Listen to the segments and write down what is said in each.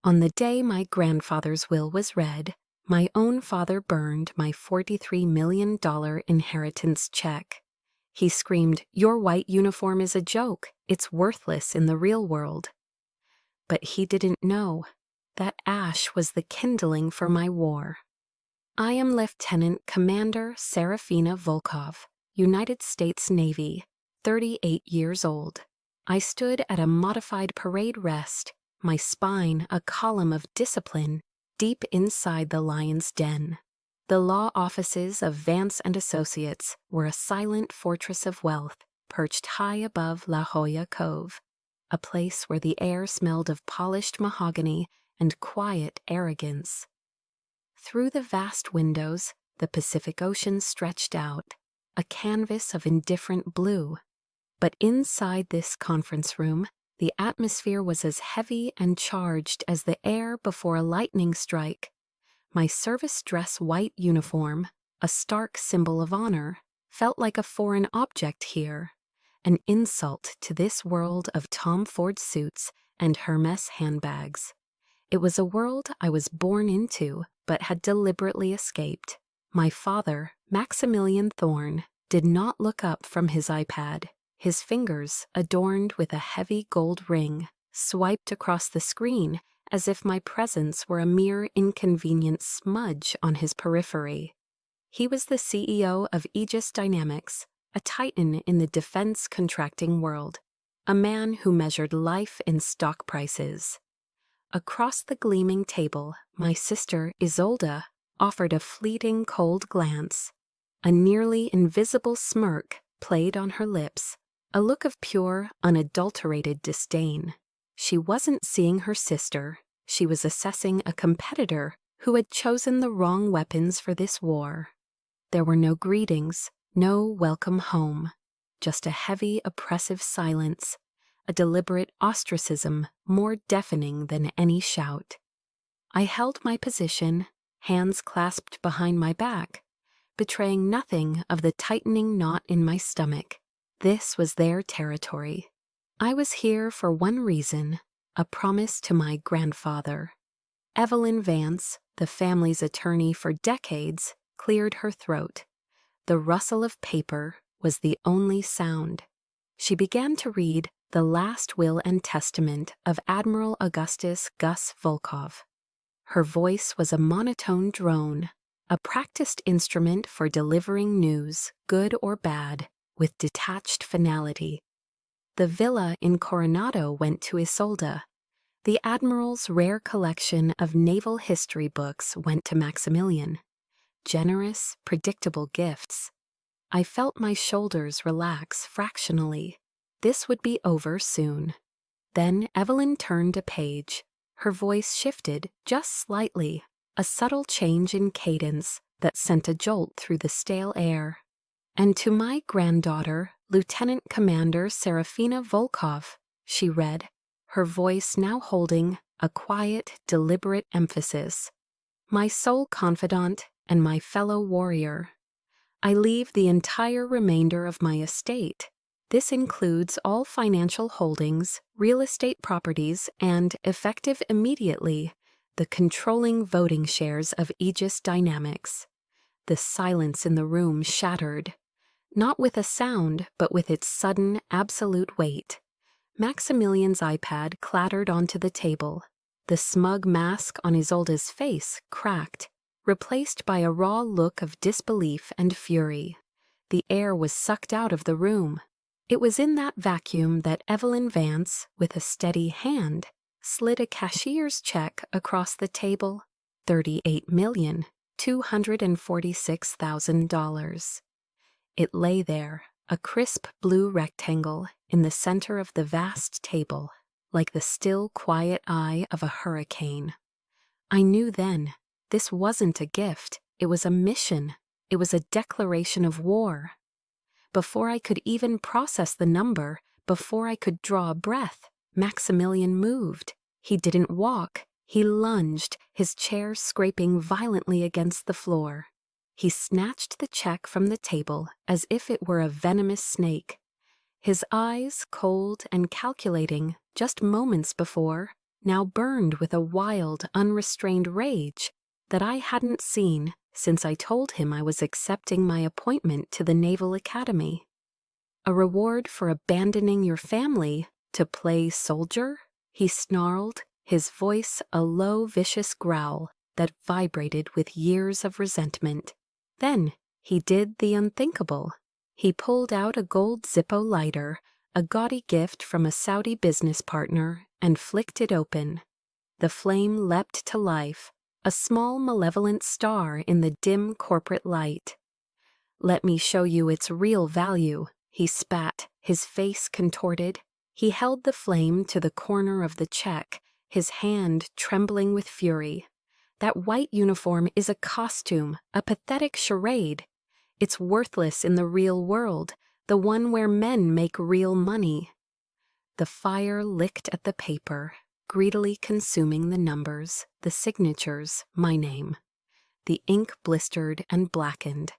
On the day my grandfather's will was read, my own father burned my $43 million inheritance check. He screamed, "Your white uniform is a joke. It's worthless in the real world." But he didn't know that ash was the kindling for my war. I am Lieutenant Commander Serafina Volkov, United States Navy, 38 years old. I stood at a modified parade rest, my spine a column of discipline, deep inside the lion's den. The law offices of Vance and Associates were a silent fortress of wealth perched high above La Jolla Cove, a place where the air smelled of polished mahogany and quiet arrogance. Through the vast windows, the Pacific Ocean stretched out, a canvas of indifferent blue. But inside this conference room, the atmosphere was as heavy and charged as the air before a lightning strike. My service dress white uniform, a stark symbol of honor, felt like a foreign object here, an insult to this world of Tom Ford suits and Hermes handbags. It was a world I was born into, but had deliberately escaped. My father, Maximilian Thorne, did not look up from his iPad. His fingers, adorned with a heavy gold ring, swiped across the screen as if my presence were a mere inconvenient smudge on his periphery. He was the CEO of Aegis Dynamics, a titan in the defense contracting world, a man who measured life in stock prices. Across the gleaming table, my sister Isolde offered a fleeting cold glance. A nearly invisible smirk played on her lips, a look of pure, unadulterated disdain. She wasn't seeing her sister, she was assessing a competitor who had chosen the wrong weapons for this war. There were no greetings, no welcome home, just a heavy, oppressive silence, a deliberate ostracism more deafening than any shout. I held my position, hands clasped behind my back, betraying nothing of the tightening knot in my stomach. This was their territory. I was here for one reason, a promise to my grandfather. Evelyn Vance, the family's attorney for decades, cleared her throat. The rustle of paper was the only sound. She began to read the last will and testament of Admiral Augustus Gus Volkov. Her voice was a monotone drone, a practiced instrument for delivering news, good or bad, with detached finality. The villa in Coronado went to Isolde. The Admiral's rare collection of naval history books went to Maximilian. Generous, predictable gifts. I felt my shoulders relax fractionally. This would be over soon. Then Evelyn turned a page. Her voice shifted just slightly, a subtle change in cadence that sent a jolt through the stale air. "And to my granddaughter, Lieutenant Commander Serafina Volkov," she read, her voice now holding a quiet, deliberate emphasis. "My sole confidant and my fellow warrior. I leave the entire remainder of my estate. This includes all financial holdings, real estate properties, and, effective immediately, the controlling voting shares of Aegis Dynamics." The silence in the room shattered, not with a sound, but with its sudden, absolute weight. Maximilian's iPad clattered onto the table. The smug mask on Isolde's face cracked, replaced by a raw look of disbelief and fury. The air was sucked out of the room. It was in that vacuum that Evelyn Vance, with a steady hand, slid a cashier's check across the table, $38,246,000. It lay there, a crisp blue rectangle in the center of the vast table, like the still, quiet eye of a hurricane. I knew then, this wasn't a gift, it was a mission, it was a declaration of war. Before I could even process the number, before I could draw a breath, Maximilian moved. He didn't walk, he lunged, his chair scraping violently against the floor. He snatched the check from the table as if it were a venomous snake. His eyes, cold and calculating, just moments before, now burned with a wild, unrestrained rage that I hadn't seen since I told him I was accepting my appointment to the Naval Academy. A reward for abandoning your family to play soldier? He snarled, his voice a low, vicious growl that vibrated with years of resentment. Then he did the unthinkable. He pulled out a gold Zippo lighter, a gaudy gift from a Saudi business partner, and flicked it open. The flame leapt to life, a small malevolent star in the dim corporate light. "Let me show you its real value," he spat, his face contorted. He held the flame to the corner of the check, his hand trembling with fury. "That white uniform is a costume, a pathetic charade. It's worthless in the real world, the one where men make real money." The fire licked at the paper, greedily consuming the numbers, the signatures, my name. The ink blistered and blackened.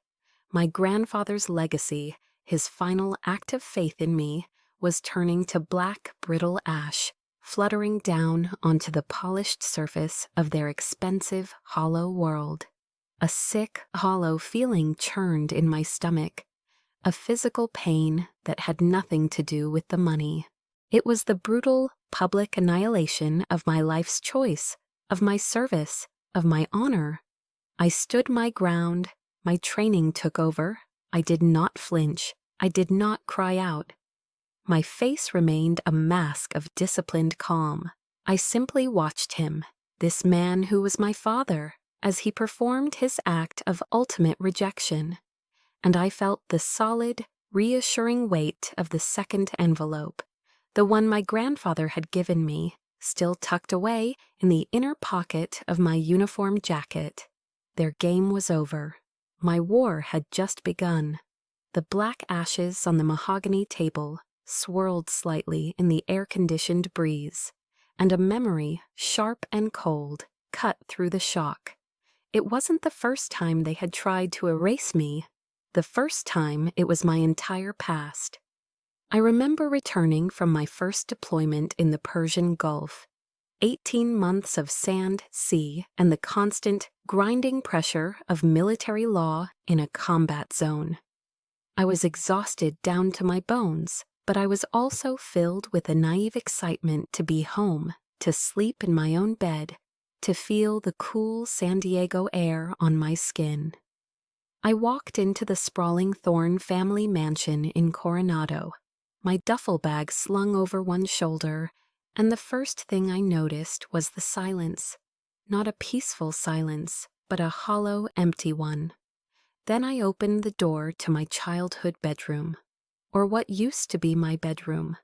My grandfather's legacy, his final act of faith in me, was turning to black, brittle ash, fluttering down onto the polished surface of their expensive, hollow world. A sick, hollow feeling churned in my stomach, a physical pain that had nothing to do with the money. It was the brutal, public annihilation of my life's choice, of my service, of my honor. I stood my ground, my training took over. I did not flinch, I did not cry out. My face remained a mask of disciplined calm. I simply watched him, this man who was my father, as he performed his act of ultimate rejection. And I felt the solid, reassuring weight of the second envelope, the one my grandfather had given me, still tucked away in the inner pocket of my uniform jacket. Their game was over. My war had just begun. The black ashes on the mahogany table swirled slightly in the air-conditioned breeze, and a memory, sharp and cold, cut through the shock. It wasn't the first time they had tried to erase me. The first time it was my entire past. I remember returning from my first deployment in the Persian Gulf. 18 months of sand, sea, and the constant, grinding pressure of military law in a combat zone. I was exhausted down to my bones, but I was also filled with a naive excitement to be home, to sleep in my own bed, to feel the cool San Diego air on my skin. I walked into the sprawling Thorne family mansion in Coronado, my duffel bag slung over one shoulder, and the first thing I noticed was the silence. Not a peaceful silence, but a hollow, empty one. Then I opened the door to my childhood bedroom, or what used to be my bedroom.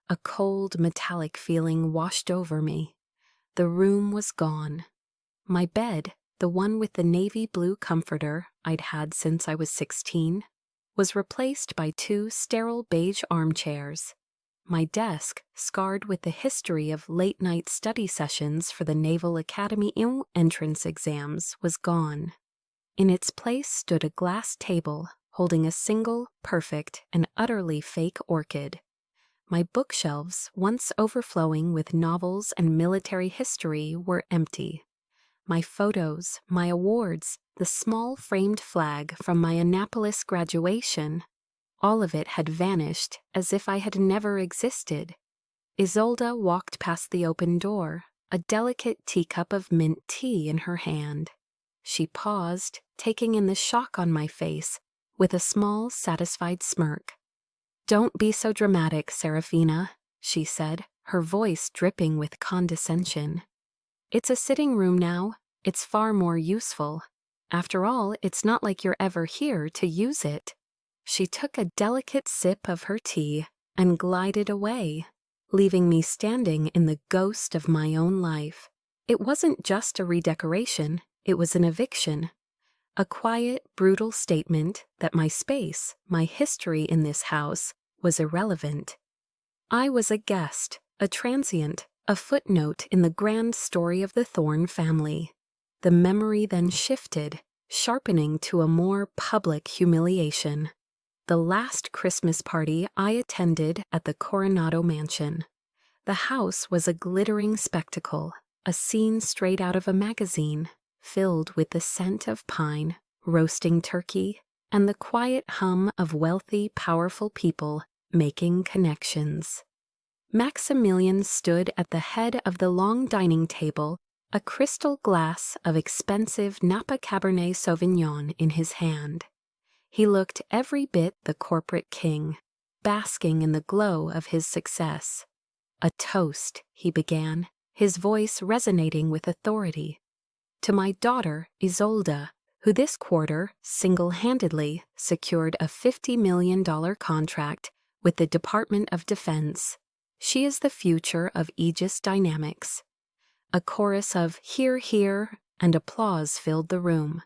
A cold, metallic feeling washed over me. The room was gone. My bed, the one with the navy blue comforter I'd had since I was 16, was replaced by 2 sterile beige armchairs. My desk, scarred with the history of late-night study sessions for the Naval Academy entrance exams, was gone. In its place stood a glass table holding a single, perfect, and utterly fake orchid. My bookshelves, once overflowing with novels and military history, were empty. My photos, my awards, the small framed flag from my Annapolis graduation, all of it had vanished as if I had never existed. Isolde walked past the open door, a delicate teacup of mint tea in her hand. She paused, taking in the shock on my face, with a small, satisfied smirk. "Don't be so dramatic, Serafina," she said, her voice dripping with condescension. "It's a sitting room now. It's far more useful. After all, it's not like you're ever here to use it." She took a delicate sip of her tea and glided away, leaving me standing in the ghost of my own life. It wasn't just a redecoration, it was an eviction. A quiet, brutal statement that my space, my history in this house, was irrelevant. I was a guest, a transient, a footnote in the grand story of the Thorne family. The memory then shifted, sharpening to a more public humiliation. The last Christmas party I attended at the Coronado mansion. The house was a glittering spectacle, a scene straight out of a magazine, filled with the scent of pine, roasting turkey, and the quiet hum of wealthy, powerful people making connections. Maximilian stood at the head of the long dining table, a crystal glass of expensive Napa Cabernet Sauvignon in his hand. He looked every bit the corporate king, basking in the glow of his success. "A toast," he began, his voice resonating with authority. "To my daughter, Isolde, who this quarter single-handedly secured a $50 million contract with the Department of Defense. She is the future of Aegis Dynamics." A chorus of "hear, hear," and applause filled the room.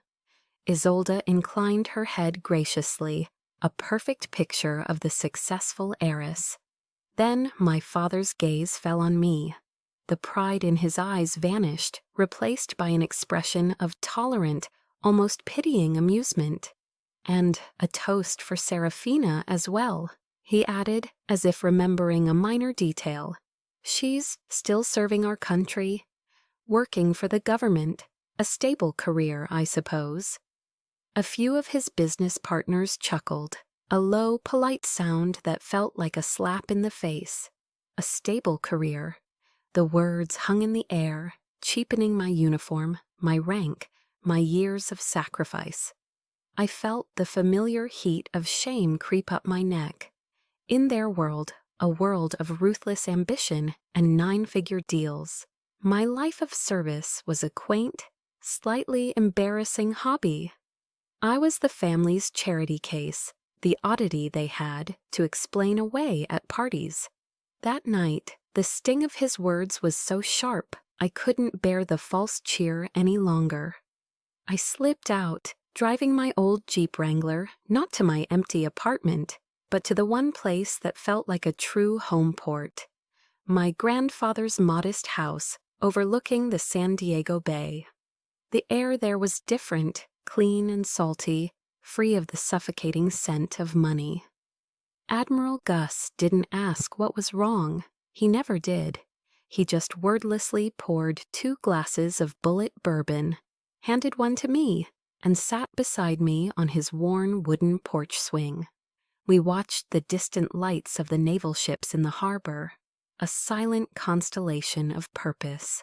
Isolde inclined her head graciously, a perfect picture of the successful heiress. Then my father's gaze fell on me. The pride in his eyes vanished, replaced by an expression of tolerant, almost pitying amusement. "And a toast for Serafina as well," he added, as if remembering a minor detail. "She's still serving our country, working for the government, a stable career, I suppose." A few of his business partners chuckled, a low, polite sound that felt like a slap in the face. A stable career. The words hung in the air, cheapening my uniform, my rank, my years of sacrifice. I felt the familiar heat of shame creep up my neck. In their world, a world of ruthless ambition and nine-figure deals, my life of service was a quaint, slightly embarrassing hobby. I was the family's charity case, the oddity they had to explain away at parties. That night, the sting of his words was so sharp I couldn't bear the false cheer any longer. I slipped out, driving my old Jeep Wrangler not to my empty apartment, but to the one place that felt like a true home port. My grandfather's modest house overlooking the San Diego Bay. The air there was different, clean and salty, free of the suffocating scent of money. Admiral Gus didn't ask what was wrong. He never did. He just wordlessly poured 2 glasses of bullet bourbon, handed one to me, and sat beside me on his worn wooden porch swing. We watched the distant lights of the naval ships in the harbor, a silent constellation of purpose.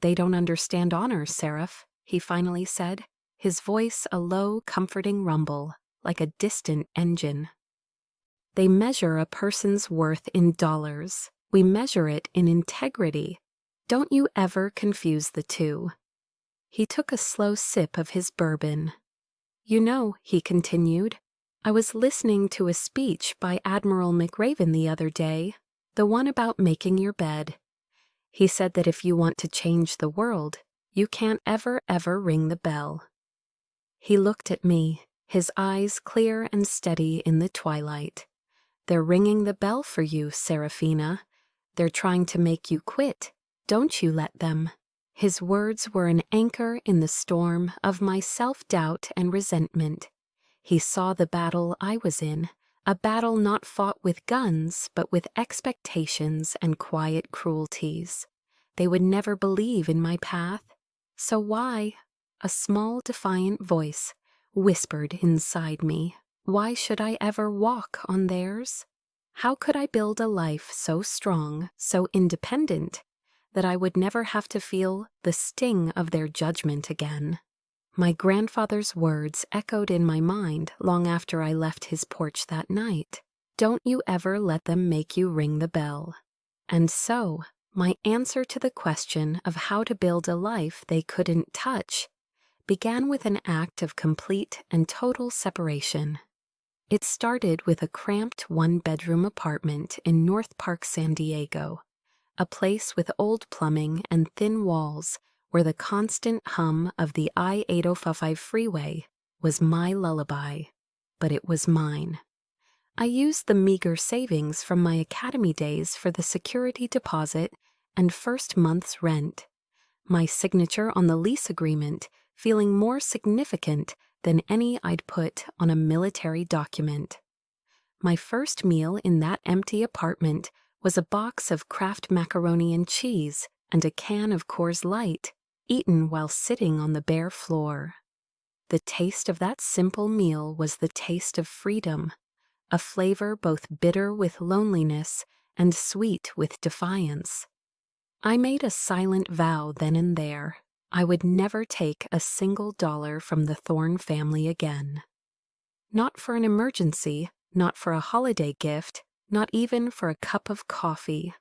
"They don't understand honor, Seraph," he finally said, his voice a low, comforting rumble, like a distant engine. "They measure a person's worth in dollars. We measure it in integrity. Don't you ever confuse the two." He took a slow sip of his bourbon. "You know," he continued, "I was listening to a speech by Admiral McRaven the other day, the one about making your bed. He said that if you want to change the world, you can't ever ring the bell." He looked at me, his eyes clear and steady in the twilight. "They're ringing the bell for you, Serafina. They're trying to make you quit. Don't you let them." His words were an anchor in the storm of my self-doubt and resentment. He saw the battle I was in, a battle not fought with guns, but with expectations and quiet cruelties. They would never believe in my path. So why? A small, defiant voice whispered inside me. Why should I ever walk on theirs? How could I build a life so strong, so independent, that I would never have to feel the sting of their judgment again? My grandfather's words echoed in my mind long after I left his porch that night. Don't you ever let them make you ring the bell. And so, my answer to the question of how to build a life they couldn't touch began with an act of complete and total separation. It started with a cramped one-bedroom apartment in North Park, San Diego, a place with old plumbing and thin walls where the constant hum of the I-805 freeway was my lullaby, but it was mine. I used the meager savings from my academy days for the security deposit and first month's rent, my signature on the lease agreement feeling more significant than any I'd put on a military document. My first meal in that empty apartment was a box of Kraft macaroni and cheese and a can of Coors Light, eaten while sitting on the bare floor. The taste of that simple meal was the taste of freedom, a flavor both bitter with loneliness and sweet with defiance. I made a silent vow then and there. I would never take a single dollar from the Thorne family again. Not for an emergency, not for a holiday gift, not even for a cup of coffee.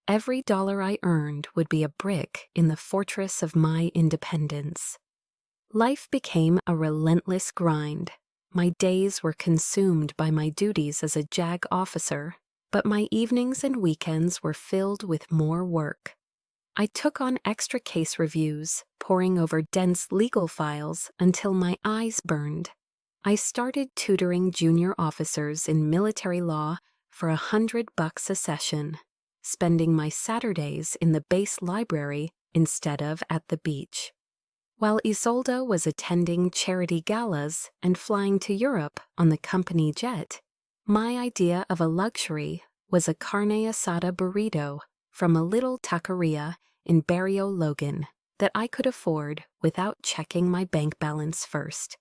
Every dollar I earned would be a brick in the fortress of my independence. Life became a relentless grind. My days were consumed by my duties as a JAG officer, but my evenings and weekends were filled with more work. I took on extra case reviews, poring over dense legal files until my eyes burned. I started tutoring junior officers in military law for $100 a session, spending my Saturdays in the base library instead of at the beach. While Isolde was attending charity galas and flying to Europe on the company jet, my idea of a luxury was a carne asada burrito from a little taqueria in Barrio Logan that I could afford without checking my bank balance first.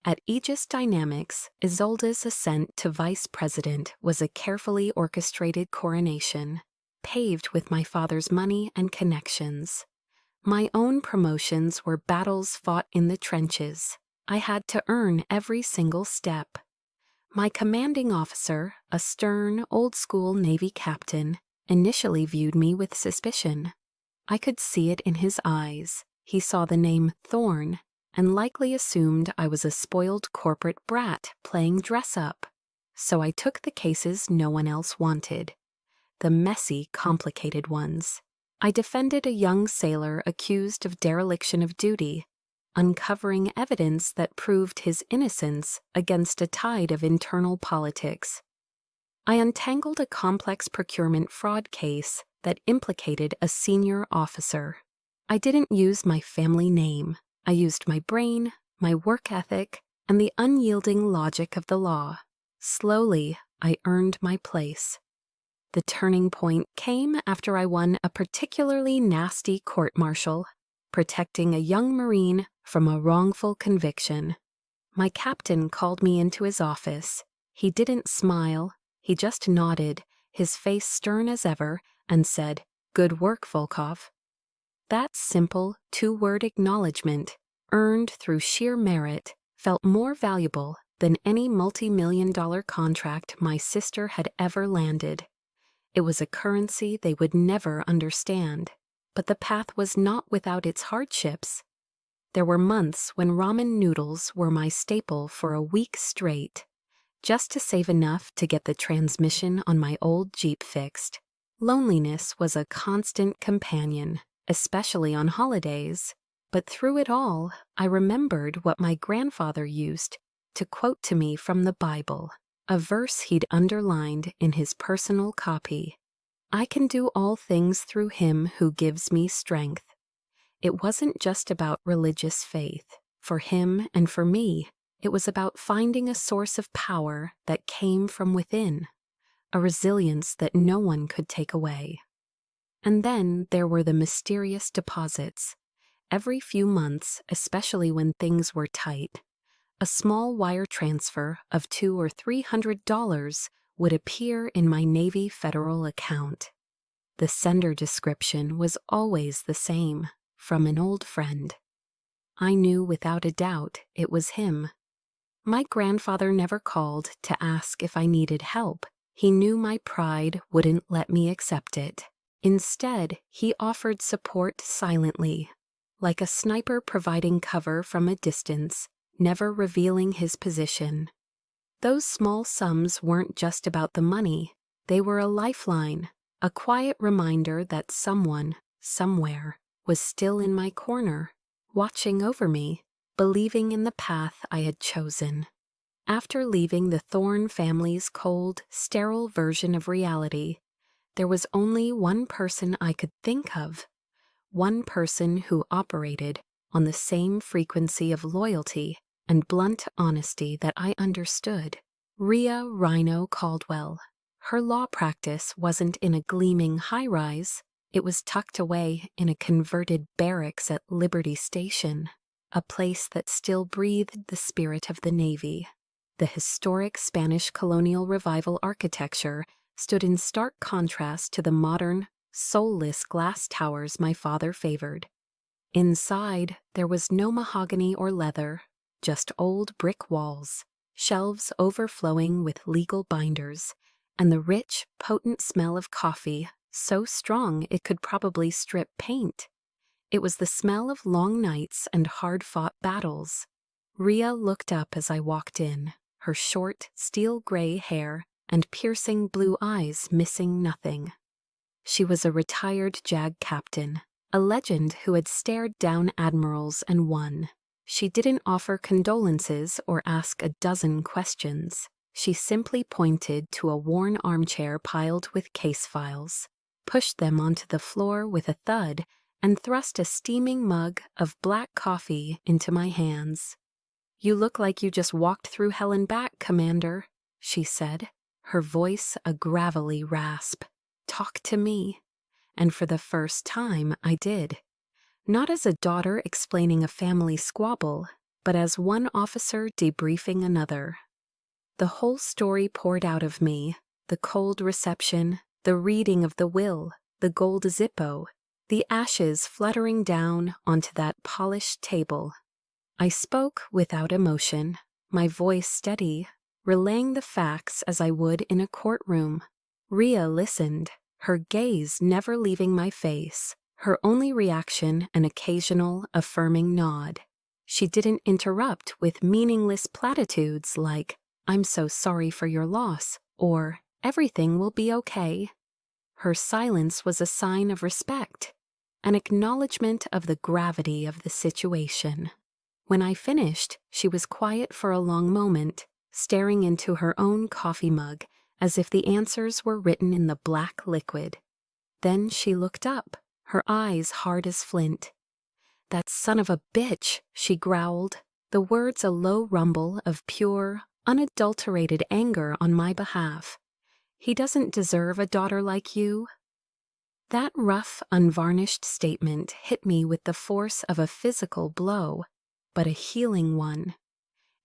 At Aegis Dynamics, Isolde's ascent to vice president was a carefully orchestrated coronation, paved with my father's money and connections. My own promotions were battles fought in the trenches. I had to earn every single step. My commanding officer, a stern, old-school Navy captain, initially viewed me with suspicion. I could see it in his eyes. He saw the name Thorne and likely assumed I was a spoiled corporate brat playing dress-up. So I took the cases no one else wanted. The messy, complicated ones. I defended a young sailor accused of dereliction of duty, uncovering evidence that proved his innocence against a tide of internal politics. I untangled a complex procurement fraud case that implicated a senior officer. I didn't use my family name. I used my brain, my work ethic, and the unyielding logic of the law. Slowly, I earned my place. The turning point came after I won a particularly nasty court-martial, protecting a young Marine from a wrongful conviction. My captain called me into his office. He didn't smile, he just nodded, his face stern as ever, and said, "Good work, Volkov." That simple, two-word acknowledgement, earned through sheer merit, felt more valuable than any multi-million-dollar contract my sister had ever landed. It was a currency they would never understand, but the path was not without its hardships. There were months when ramen noodles were my staple for a week straight, just to save enough to get the transmission on my old Jeep fixed. Loneliness was a constant companion, especially on holidays, but through it all, I remembered what my grandfather used to quote to me from the Bible. A verse he'd underlined in his personal copy. I can do all things through him who gives me strength. It wasn't just about religious faith. For him and for me, it was about finding a source of power that came from within, a resilience that no one could take away. And then there were the mysterious deposits. Every few months, especially when things were tight, a small wire transfer of $200 or $300 would appear in my Navy federal account. The sender description was always the same, from an old friend. I knew without a doubt it was him. My grandfather never called to ask if I needed help. He knew my pride wouldn't let me accept it. Instead, he offered support silently, like a sniper providing cover from a distance, never revealing his position. Those small sums weren't just about the money. They were a lifeline, a quiet reminder that someone, somewhere, was still in my corner, watching over me, believing in the path I had chosen. After leaving the Thorne family's cold, sterile version of reality, there was only one person I could think of, one person who operated on the same frequency of loyalty and blunt honesty that I understood. Rhea Rhino Caldwell. Her law practice wasn't in a gleaming high-rise. It was tucked away in a converted barracks at Liberty Station, a place that still breathed the spirit of the Navy. The historic Spanish colonial revival architecture stood in stark contrast to the modern, soulless glass towers my father favored. Inside, there was no mahogany or leather, just old brick walls, shelves overflowing with legal binders, and the rich, potent smell of coffee, so strong it could probably strip paint. It was the smell of long nights and hard-fought battles. Rhea looked up as I walked in, her short, steel-gray hair and piercing blue eyes missing nothing. She was a retired JAG captain, a legend who had stared down admirals and won. She didn't offer condolences or ask a dozen questions. She simply pointed to a worn armchair piled with case files, pushed them onto the floor with a thud, and thrust a steaming mug of black coffee into my hands. "You look like you just walked through hell and back, Commander," she said, her voice a gravelly rasp. "Talk to me." And for the first time, I did. Not as a daughter explaining a family squabble, but as one officer debriefing another. The whole story poured out of me, the cold reception, the reading of the will, the gold Zippo, the ashes fluttering down onto that polished table. I spoke without emotion, my voice steady, relaying the facts as I would in a courtroom. Rhea listened, her gaze never leaving my face, her only reaction an occasional, affirming nod. She didn't interrupt with meaningless platitudes like, "I'm so sorry for your loss," or "Everything will be okay." Her silence was a sign of respect, an acknowledgement of the gravity of the situation. When I finished, she was quiet for a long moment, staring into her own coffee mug as if the answers were written in the black liquid. Then she looked up, her eyes hard as flint. "That son of a bitch," she growled, the words a low rumble of pure, unadulterated anger on my behalf. "He doesn't deserve a daughter like you." That rough, unvarnished statement hit me with the force of a physical blow, but a healing one.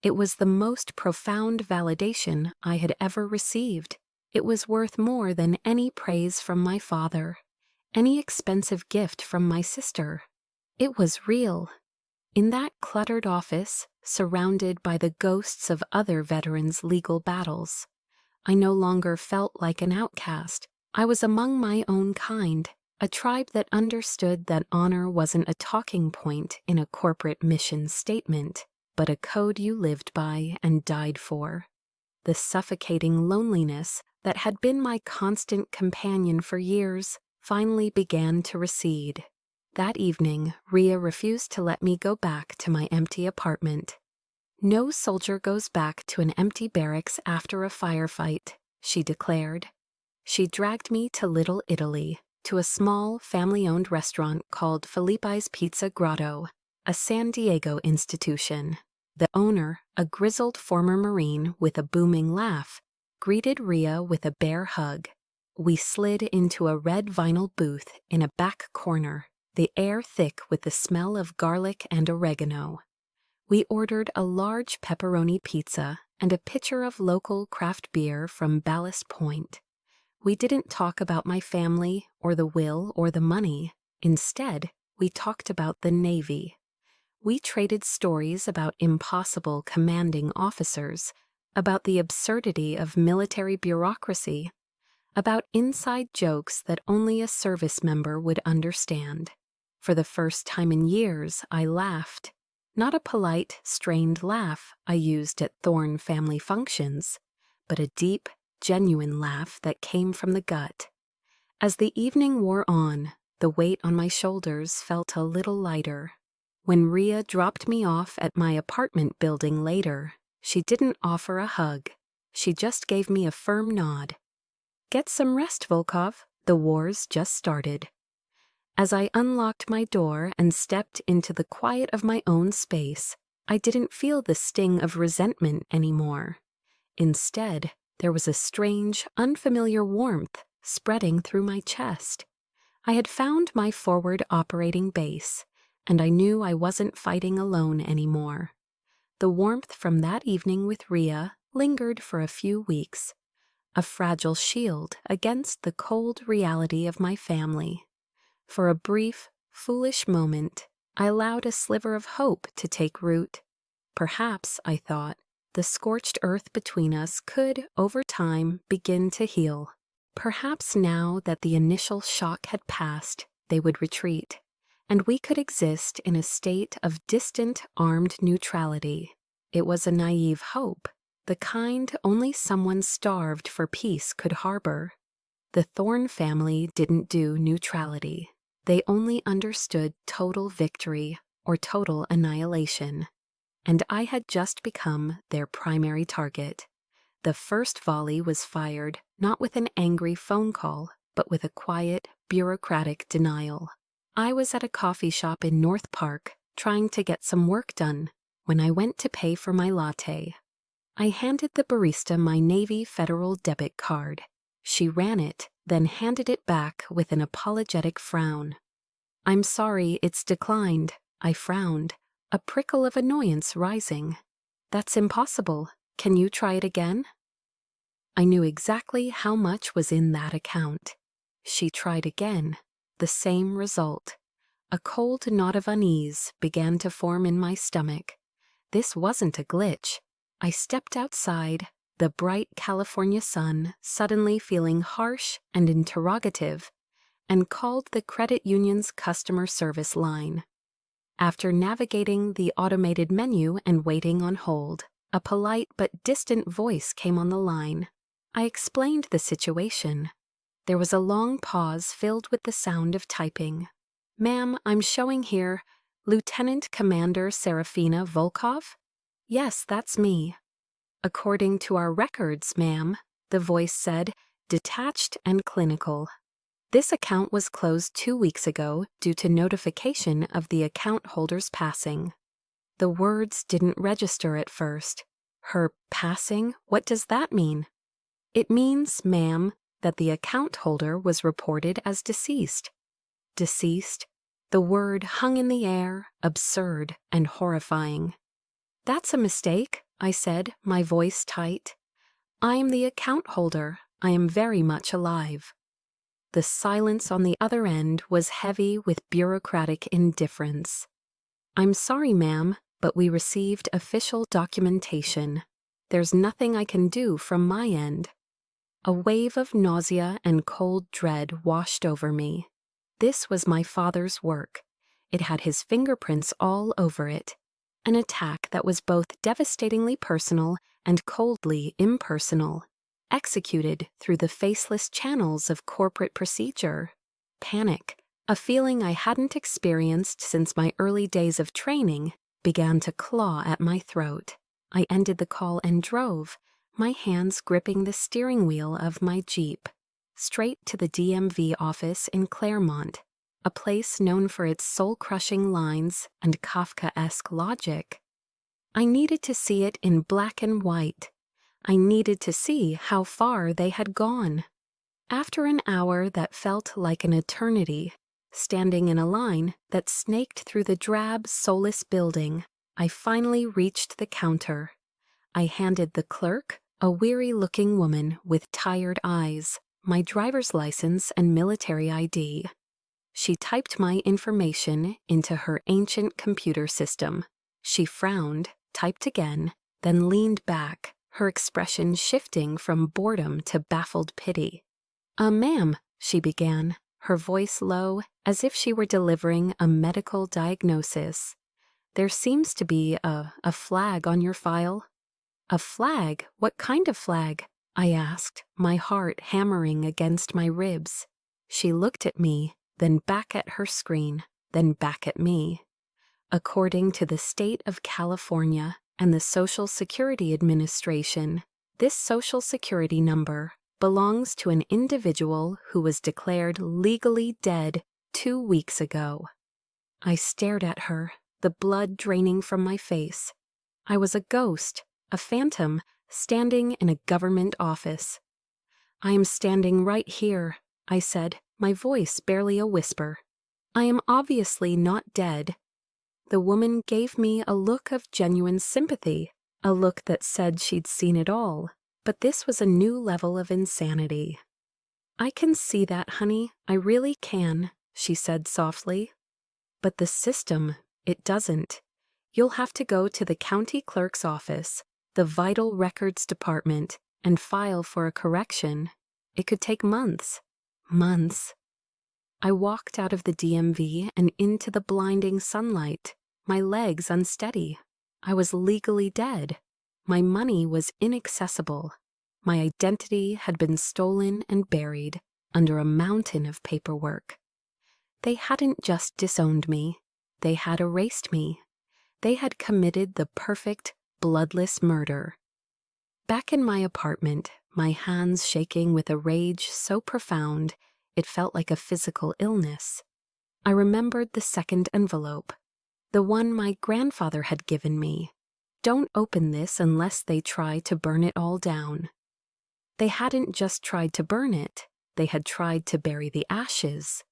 It was the most profound validation I had ever received. It was worth more than any praise from my father, any expensive gift from my sister. It was real. In that cluttered office, surrounded by the ghosts of other veterans' legal battles, I no longer felt like an outcast. I was among my own kind, a tribe that understood that honor wasn't a talking point in a corporate mission statement, but a code you lived by and died for. The suffocating loneliness that had been my constant companion for years finally began to recede. That evening, Rhea refused to let me go back to my empty apartment. "No soldier goes back to an empty barracks after a firefight," she declared. She dragged me to Little Italy, to a small, family-owned restaurant called Felipe's Pizza Grotto, a San Diego institution. The owner, a grizzled former Marine with a booming laugh, greeted Rhea with a bear hug. We slid into a red vinyl booth in a back corner, the air thick with the smell of garlic and oregano. We ordered a large pepperoni pizza and a pitcher of local craft beer from Ballast Point. We didn't talk about my family or the will or the money. Instead, we talked about the Navy. We traded stories about impossible commanding officers, about the absurdity of military bureaucracy, about inside jokes that only a service member would understand. For the first time in years, I laughed. Not a polite, strained laugh I used at Thorne family functions, but a deep, genuine laugh that came from the gut. As the evening wore on, the weight on my shoulders felt a little lighter. When Rhea dropped me off at my apartment building later, she didn't offer a hug. She just gave me a firm nod. "Get some rest, Volkov. The war's just started." As I unlocked my door and stepped into the quiet of my own space, I didn't feel the sting of resentment anymore. Instead, There was a strange, unfamiliar warmth spreading through my chest. I had found my forward operating base, and I knew I wasn't fighting alone anymore. The warmth from that evening with Rhea lingered for a few weeks, a fragile shield against the cold reality of my family. For a brief, foolish moment, I allowed a sliver of hope to take root. Perhaps, I thought, the scorched earth between us could, over time, begin to heal. Perhaps now that the initial shock had passed, they would retreat, and we could exist in a state of distant, armed neutrality. It was a naive hope, the kind only someone starved for peace could harbor. The Thorne family didn't do neutrality. They only understood total victory or total annihilation. And I had just become their primary target. The first volley was fired not with an angry phone call, but with a quiet, bureaucratic denial. I was at a coffee shop in North Park, trying to get some work done, when I went to pay for my latte. I handed the barista my Navy Federal debit card. She ran it, then handed it back with an apologetic frown. "I'm sorry, it's declined," I frowned, a prickle of annoyance rising. "That's impossible. Can you try it again?" I knew exactly how much was in that account. She tried again. The same result. A cold knot of unease began to form in my stomach. This wasn't a glitch. I stepped outside, the bright California sun suddenly feeling harsh and interrogative, and called the credit union's customer service line. After navigating the automated menu and waiting on hold, a polite but distant voice came on the line. I explained the situation. There was a long pause filled with the sound of typing. "Ma'am, I'm showing here Lieutenant Commander Serafina Volkov?" "Yes, that's me." "According to our records, ma'am," the voice said, detached and clinical. "This account was closed 2 weeks ago due to notification of the account holder's passing." The words didn't register at first. Her passing? What does that mean? "It means, ma'am, that the account holder was reported as deceased." Deceased? The word hung in the air, absurd and horrifying. "That's a mistake," I said, my voice tight. "I am the account holder. I am very much alive." The silence on the other end was heavy with bureaucratic indifference. "I'm sorry, ma'am, but we received official documentation. There's nothing I can do from my end." A wave of nausea and cold dread washed over me. This was my father's work. It had his fingerprints all over it. An attack that was both devastatingly personal and coldly impersonal, executed through the faceless channels of corporate procedure. Panic, a feeling I hadn't experienced since my early days of training, began to claw at my throat. I ended the call and drove, my hands gripping the steering wheel of my Jeep, straight to the DMV office in Claremont, a place known for its soul-crushing lines and Kafkaesque logic. I needed to see it in black and white. I needed to see how far they had gone. After an hour that felt like an eternity, standing in a line that snaked through the drab, soulless building, I finally reached the counter. I handed the clerk, a weary-looking woman with tired eyes, my driver's license and military ID. She typed my information into her ancient computer system. She frowned, typed again, then leaned back, her expression shifting from boredom to baffled pity. Ma'am," she began, her voice low, as if she were delivering a medical diagnosis. "There seems to be a flag on your file." "A flag? What kind of flag?" I asked, my heart hammering against my ribs. She looked at me, then back at her screen, then back at me. According to the state of California and the Social Security Administration, this Social Security number belongs to an individual who was declared legally dead 2 weeks ago. I stared at her, the blood draining from my face. I was a ghost, a phantom, standing in a government office. "I am standing right here," I said, my voice barely a whisper. "I am obviously not dead." The woman gave me a look of genuine sympathy, a look that said she'd seen it all, but this was a new level of insanity. "I can see that, honey, I really can," she said softly. "But the system, it doesn't. You'll have to go to the county clerk's office, the vital records department, and file for a correction. It could take months. Months." I walked out of the DMV and into the blinding sunlight, my legs unsteady. I was legally dead. My money was inaccessible. My identity had been stolen and buried under a mountain of paperwork. They hadn't just disowned me. They had erased me. They had committed the perfect, bloodless murder. Back in my apartment, my hands shaking with a rage so profound it felt like a physical illness, I remembered the second envelope, the one my grandfather had given me. "Don't open this unless they try to burn it all down." They hadn't just tried to burn it, they had tried to bury the ashes.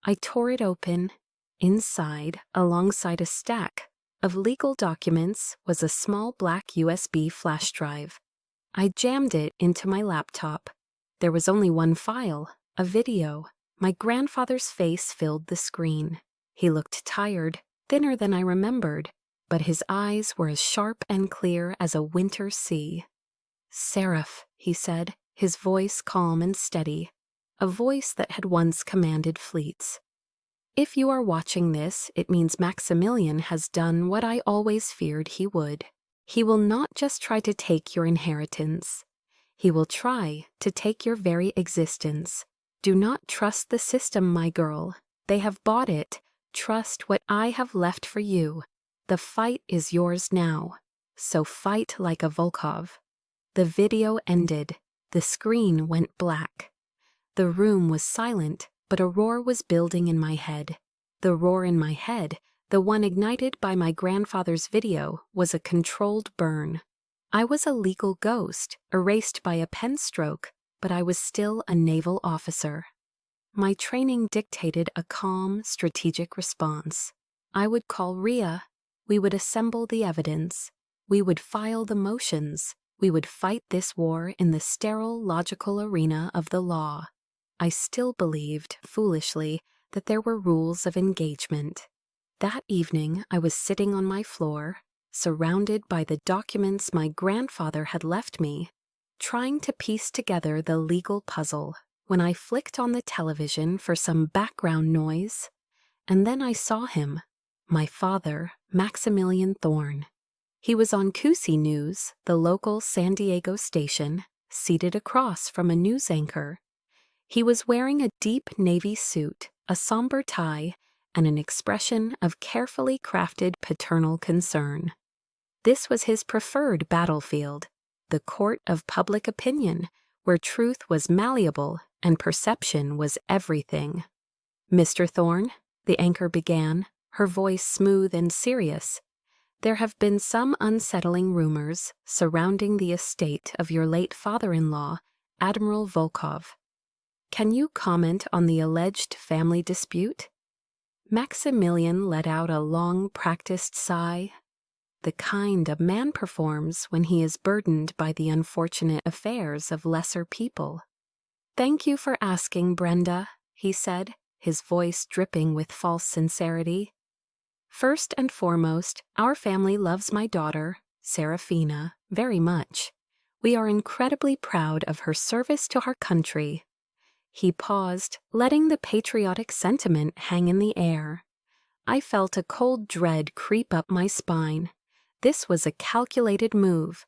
I tore it open. Inside, alongside a stack of legal documents, was a small black USB flash drive. I jammed it into my laptop. There was only one file, a video. My grandfather's face filled the screen. He looked tired, thinner than I remembered, but his eyes were as sharp and clear as a winter sea. "Seraph," he said, his voice calm and steady, a voice that had once commanded fleets. "If you are watching this, it means Maximilian has done what I always feared he would. He will not just try to take your inheritance. He will try to take your very existence. Do not trust the system, my girl. They have bought it. Trust what I have left for you. The fight is yours now. So fight like a Volkov." The video ended. The screen went black. The room was silent, but a roar was building in my head. The roar in my head, the one ignited by my grandfather's video, was a controlled burn. I was a legal ghost, erased by a pen stroke, but I was still a naval officer. My training dictated a calm, strategic response. I would call Rhea. We would assemble the evidence. We would file the motions. We would fight this war in the sterile, logical arena of the law. I still believed, foolishly, that there were rules of engagement. That evening, I was sitting on my floor, surrounded by the documents my grandfather had left me, trying to piece together the legal puzzle, when I flicked on the television for some background noise, and then I saw him, my father, Maximilian Thorne. He was on Kusi News, the local San Diego station, seated across from a news anchor. He was wearing a deep navy suit, a somber tie, and an expression of carefully crafted paternal concern. This was his preferred battlefield, the court of public opinion, where truth was malleable and perception was everything. "Mr. Thorne," the anchor began, her voice smooth and serious, "there have been some unsettling rumors surrounding the estate of your late father-in-law, Admiral Volkov. Can you comment on the alleged family dispute?" Maximilian let out a long, practiced sigh, the kind a man performs when he is burdened by the unfortunate affairs of lesser people. "Thank you for asking, Brenda," he said, his voice dripping with false sincerity. "First and foremost, our family loves my daughter, Serafina, very much. We are incredibly proud of her service to our country." He paused, letting the patriotic sentiment hang in the air. I felt a cold dread creep up my spine. This was a calculated move.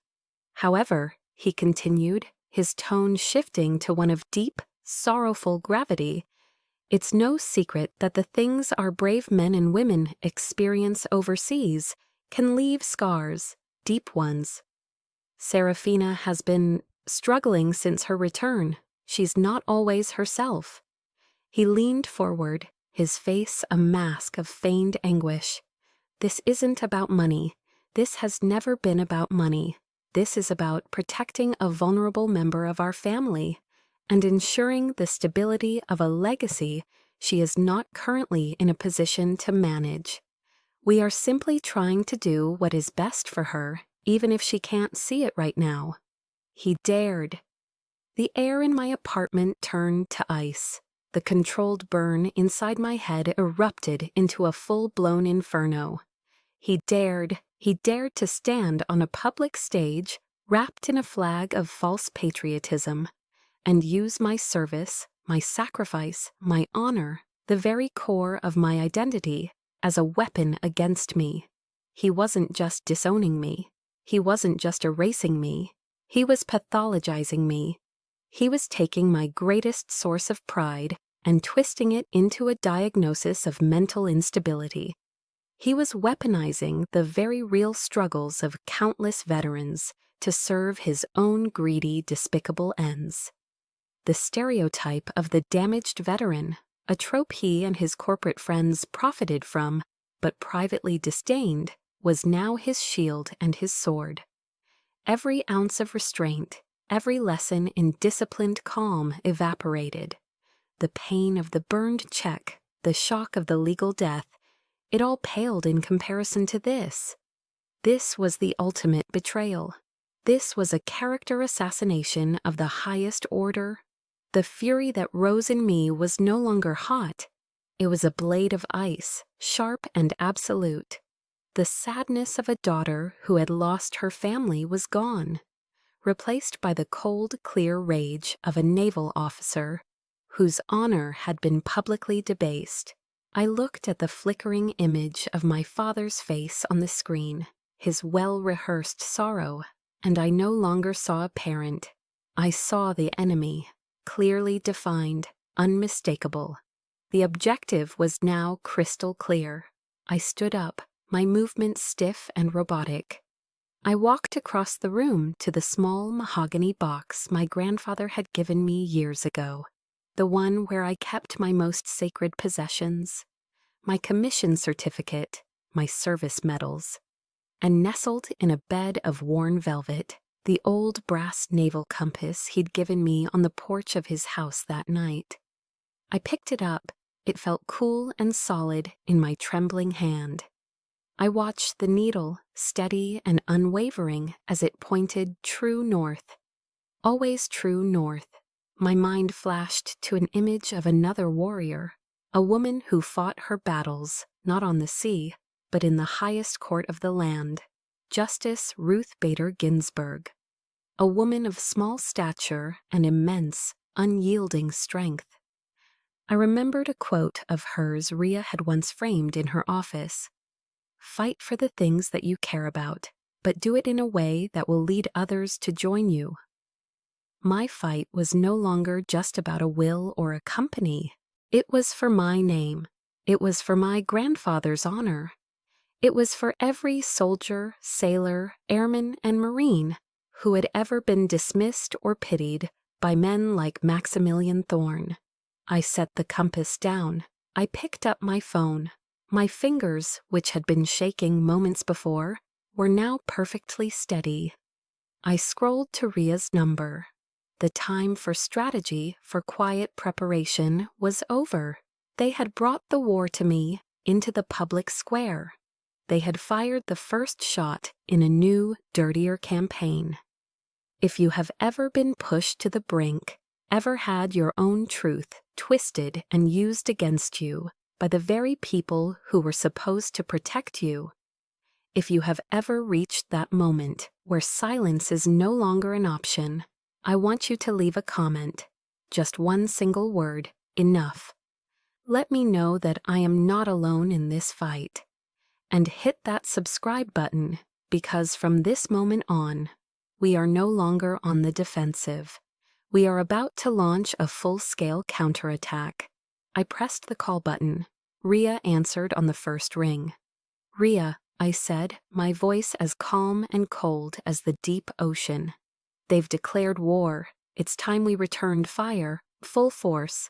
"However," he continued, his tone shifting to one of deep, sorrowful gravity, "it's no secret that the things our brave men and women experience overseas can leave scars, deep ones. Serafina has been struggling since her return. She's not always herself." He leaned forward, his face a mask of feigned anguish. "This isn't about money. This has never been about money. This is about protecting a vulnerable member of our family and ensuring the stability of a legacy she is not currently in a position to manage. We are simply trying to do what is best for her, even if she can't see it right now." He dared. The air in my apartment turned to ice. The controlled burn inside my head erupted into a full-blown inferno. He dared to stand on a public stage, wrapped in a flag of false patriotism, and use my service, my sacrifice, my honor, the very core of my identity, as a weapon against me. He wasn't just disowning me. He wasn't just erasing me. He was pathologizing me. He was taking my greatest source of pride and twisting it into a diagnosis of mental instability. He was weaponizing the very real struggles of countless veterans to serve his own greedy, despicable ends. The stereotype of the damaged veteran, a trope he and his corporate friends profited from, but privately disdained, was now his shield and his sword. Every ounce of restraint, every lesson in disciplined calm evaporated. The pain of the burned check, the shock of the legal death, it all paled in comparison to this. This was the ultimate betrayal. This was a character assassination of the highest order. The fury that rose in me was no longer hot. It was a blade of ice, sharp and absolute. The sadness of a daughter who had lost her family was gone, replaced by the cold, clear rage of a naval officer whose honor had been publicly debased. I looked at the flickering image of my father's face on the screen, his well-rehearsed sorrow, and I no longer saw a parent. I saw the enemy, clearly defined, unmistakable. The objective was now crystal clear. I stood up, my movements stiff and robotic. I walked across the room to the small mahogany box my grandfather had given me years ago, the one where I kept my most sacred possessions, my commission certificate, my service medals, and nestled in a bed of worn velvet, the old brass naval compass he'd given me on the porch of his house that night. I picked it up. It felt cool and solid in my trembling hand. I watched the needle, steady and unwavering, as it pointed true north. Always true north. My mind flashed to an image of another warrior, a woman who fought her battles, not on the sea, but in the highest court of the land, Justice Ruth Bader Ginsburg. A woman of small stature and immense, unyielding strength. I remembered a quote of hers Rhea had once framed in her office. "Fight for the things that you care about, but do it in a way that will lead others to join you." My fight was no longer just about a will or a company. It was for my name. It was for my grandfather's honor. It was for every soldier, sailor, airman, and Marine who had ever been dismissed or pitied by men like Maximilian Thorne. I set the compass down. I picked up my phone. My fingers, which had been shaking moments before, were now perfectly steady. I scrolled to Rhea's number. The time for strategy, for quiet preparation, was over. They had brought the war to me, into the public square. They had fired the first shot in a new, dirtier campaign. If you have ever been pushed to the brink, ever had your own truth twisted and used against you by the very people who were supposed to protect you, if you have ever reached that moment where silence is no longer an option, I want you to leave a comment. Just one single word, enough. Let me know that I am not alone in this fight. And hit that subscribe button, because from this moment on, we are no longer on the defensive. We are about to launch a full-scale counterattack. I pressed the call button. Rhea answered on the first ring. "Rhea," I said, my voice as calm and cold as the deep ocean. "They've declared war. It's time we returned fire, full force."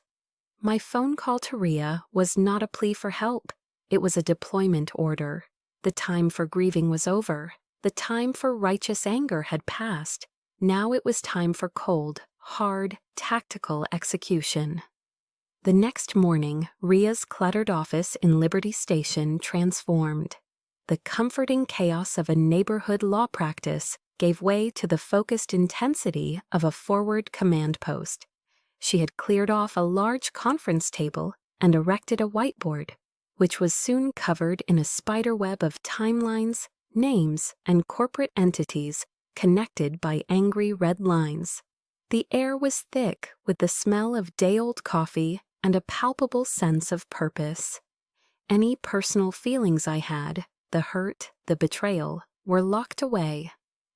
My phone call to Rhea was not a plea for help. It was a deployment order. The time for grieving was over. The time for righteous anger had passed. Now it was time for cold, hard, tactical execution. The next morning, Ria's cluttered office in Liberty Station transformed. The comforting chaos of a neighborhood law practice gave way to the focused intensity of a forward command post. She had cleared off a large conference table and erected a whiteboard, which was soon covered in a spiderweb of timelines, names, and corporate entities connected by angry red lines. The air was thick with the smell of day-old coffee and a palpable sense of purpose. Any personal feelings I had, the hurt, the betrayal, were locked away.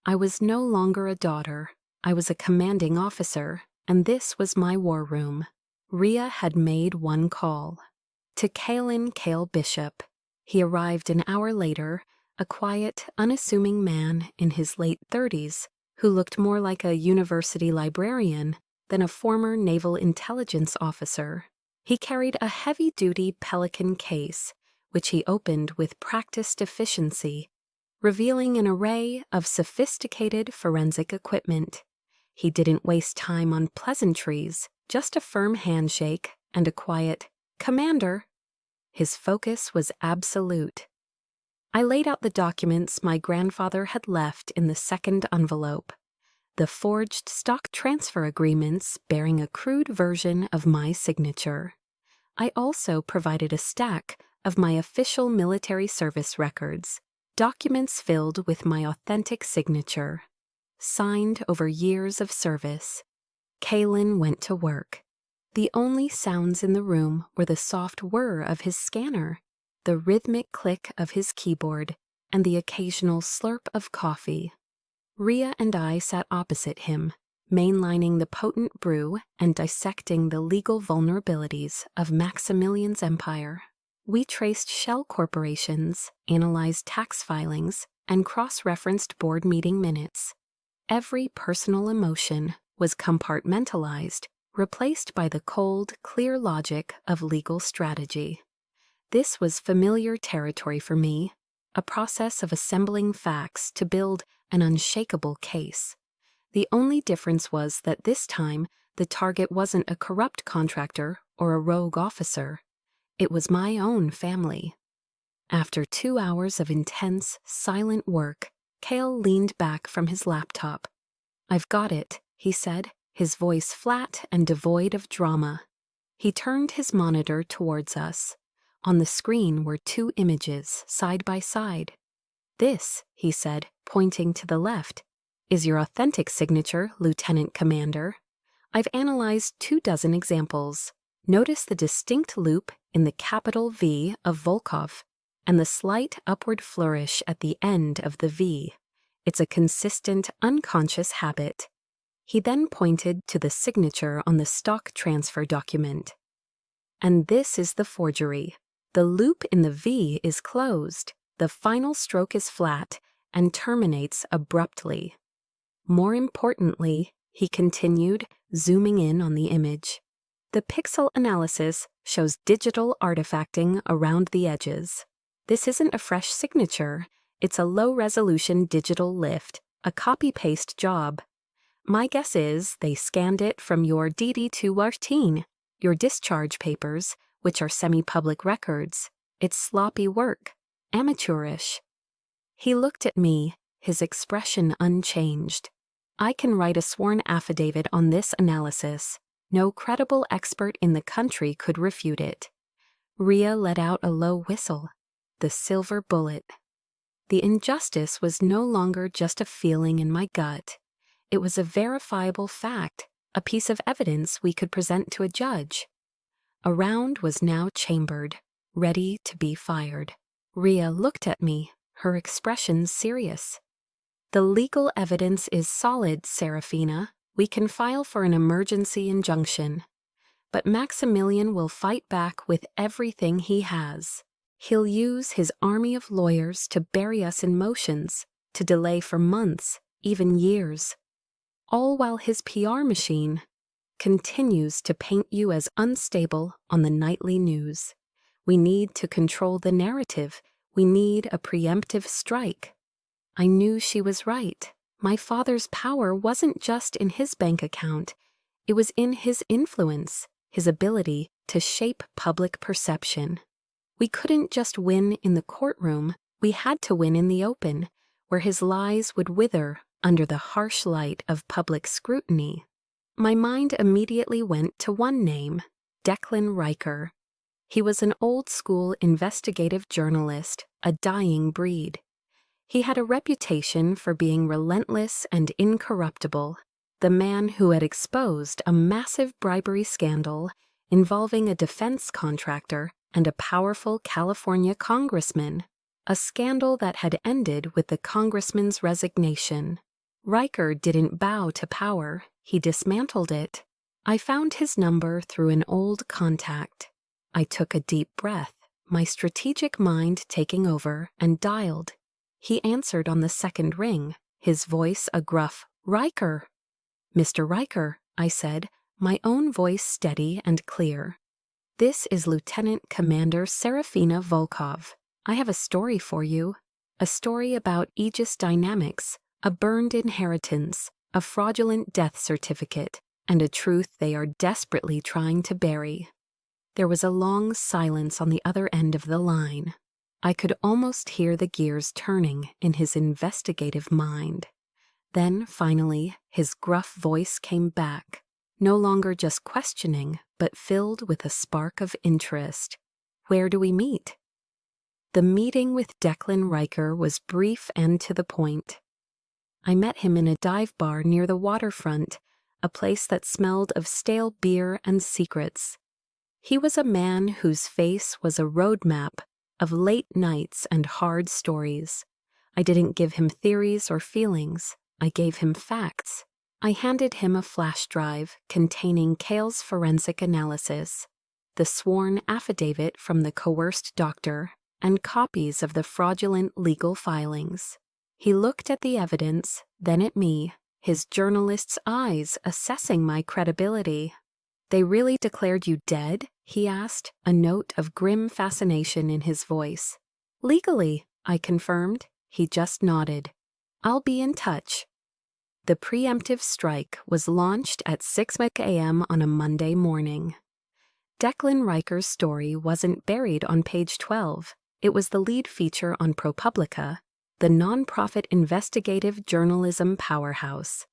I was no longer a daughter. I was a commanding officer, and this was my war room. Ria had made one call. To Kale Bishop. He arrived an hour later, a quiet, unassuming man in his late 30s, who looked more like a university librarian than a former naval intelligence officer. He carried a heavy-duty Pelican case, which he opened with practiced efficiency, revealing an array of sophisticated forensic equipment. He didn't waste time on pleasantries, just a firm handshake and a quiet, "Commander." His focus was absolute. I laid out the documents my grandfather had left in the second envelope, the forged stock transfer agreements bearing a crude version of my signature. I also provided a stack of my official military service records, documents filled with my authentic signature, signed over years of service. Kalen went to work. The only sounds in the room were the soft whir of his scanner, the rhythmic click of his keyboard, and the occasional slurp of coffee. Ria and I sat opposite him, mainlining the potent brew and dissecting the legal vulnerabilities of Maximilian's empire. We traced shell corporations, analyzed tax filings, and cross-referenced board meeting minutes. Every personal emotion was compartmentalized, replaced by the cold, clear logic of legal strategy. This was familiar territory for me, a process of assembling facts to build an unshakable case. The only difference was that this time the target wasn't a corrupt contractor or a rogue officer. It was my own family. After 2 hours of intense, silent work, Kale leaned back from his laptop. "I've got it," he said, his voice flat and devoid of drama. He turned his monitor towards us. On the screen were 2 images, side by side. "This," he said, pointing to the left, "is your authentic signature, Lieutenant Commander. I've analyzed 24 examples. Notice the distinct loop in the capital V of Volkov and the slight upward flourish at the end of the V. It's a consistent, unconscious habit." He then pointed to the signature on the stock transfer document. "And this is the forgery. The loop in the V is closed, the final stroke is flat, and terminates abruptly. More importantly," he continued, zooming in on the image, "the pixel analysis shows digital artifacting around the edges. This isn't a fresh signature, it's a low-resolution digital lift, a copy-paste job. My guess is they scanned it from your DD-214, your discharge papers, which are semi-public records. It's sloppy work, amateurish." He looked at me, his expression unchanged. "I can write a sworn affidavit on this analysis. No credible expert in the country could refute it." Ria let out a low whistle. The silver bullet. The injustice was no longer just a feeling in my gut. It was a verifiable fact, a piece of evidence we could present to a judge. A round was now chambered, ready to be fired. Ria looked at me, her expression serious. "The legal evidence is solid, Serafina. We can file for an emergency injunction. But Maximilian will fight back with everything he has. He'll use his army of lawyers to bury us in motions, to delay for months, even years. All while his PR machine continues to paint you as unstable on the nightly news. We need to control the narrative. We need a preemptive strike." I knew she was right. My father's power wasn't just in his bank account. It was in his influence, his ability to shape public perception. We couldn't just win in the courtroom, we had to win in the open, where his lies would wither under the harsh light of public scrutiny. My mind immediately went to one name, Declan Riker. He was an old-school investigative journalist, a dying breed. He had a reputation for being relentless and incorruptible, the man who had exposed a massive bribery scandal involving a defense contractor and a powerful California congressman, a scandal that had ended with the congressman's resignation. Riker didn't bow to power, he dismantled it. I found his number through an old contact. I took a deep breath, my strategic mind taking over, and dialed. He answered on the second ring, his voice a gruff, "Riker." "Mr. Riker," I said, my own voice steady and clear. "This is Lieutenant Commander Serafina Volkov. I have a story for you. A story about Aegis Dynamics, a burned inheritance, a fraudulent death certificate, and a truth they are desperately trying to bury." There was a long silence on the other end of the line. I could almost hear the gears turning in his investigative mind. Then, finally, his gruff voice came back, no longer just questioning, but filled with a spark of interest. "Where do we meet?" The meeting with Declan Riker was brief and to the point. I met him in a dive bar near the waterfront, a place that smelled of stale beer and secrets. He was a man whose face was a roadmap of late nights and hard stories. I didn't give him theories or feelings. I gave him facts. I handed him a flash drive containing Cale's forensic analysis, the sworn affidavit from the coerced doctor, and copies of the fraudulent legal filings. He looked at the evidence, then at me, his journalist's eyes assessing my credibility. "They really declared you dead?" he asked, a note of grim fascination in his voice. "Legally," I confirmed. He just nodded. "I'll be in touch." The preemptive strike was launched at 6 a.m. on a Monday morning. Declan Riker's story wasn't buried on page 12. It was the lead feature on ProPublica, the nonprofit investigative journalism powerhouse.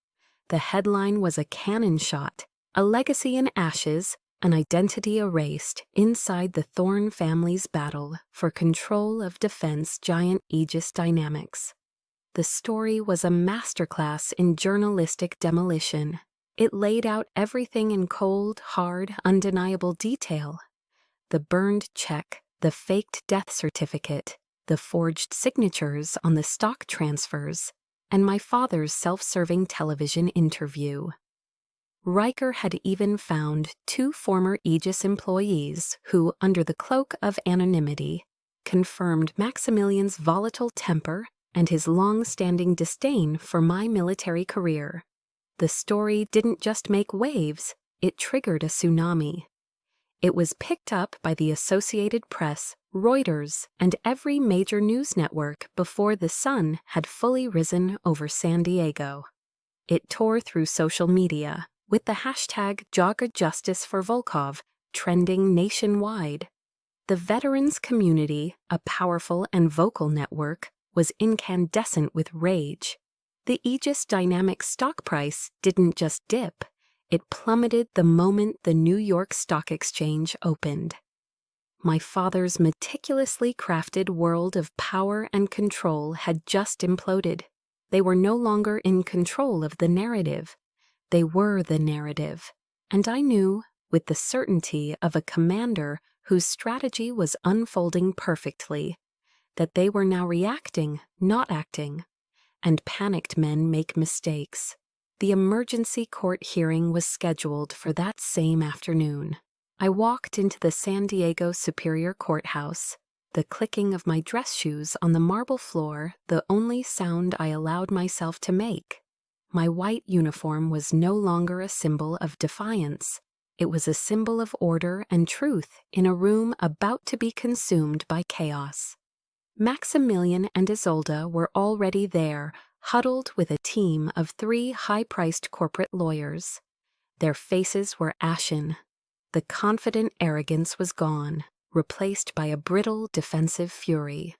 The headline was a cannon shot, a legacy in ashes, an identity erased inside the Thorne family's battle for control of defense giant Aegis Dynamics. The story was a masterclass in journalistic demolition. It laid out everything in cold, hard, undeniable detail. The burned check, the faked death certificate, the forged signatures on the stock transfers, and my father's self-serving television interview. Riker had even found 2 former Aegis employees who, under the cloak of anonymity, confirmed Maximilian's volatile temper and his long-standing disdain for my military career. The story didn't just make waves, it triggered a tsunami. It was picked up by the Associated Press, Reuters, and every major news network before the sun had fully risen over San Diego. It tore through social media, with the hashtag #JagaJusticeForVolkov trending nationwide. The veterans community, a powerful and vocal network, was incandescent with rage. The Aegis Dynamics stock price didn't just dip, it plummeted the moment the New York Stock Exchange opened. My father's meticulously crafted world of power and control had just imploded. They were no longer in control of the narrative. They were the narrative. And I knew, with the certainty of a commander whose strategy was unfolding perfectly, that they were now reacting, not acting. And panicked men make mistakes. The emergency court hearing was scheduled for that same afternoon. I walked into the San Diego Superior Courthouse, the clicking of my dress shoes on the marble floor the only sound I allowed myself to make. My white uniform was no longer a symbol of defiance. It was a symbol of order and truth in a room about to be consumed by chaos. Maximilian and Isolde were already there, huddled with a team of 3 high-priced corporate lawyers. Their faces were ashen. The confident arrogance was gone, replaced by a brittle, defensive fury.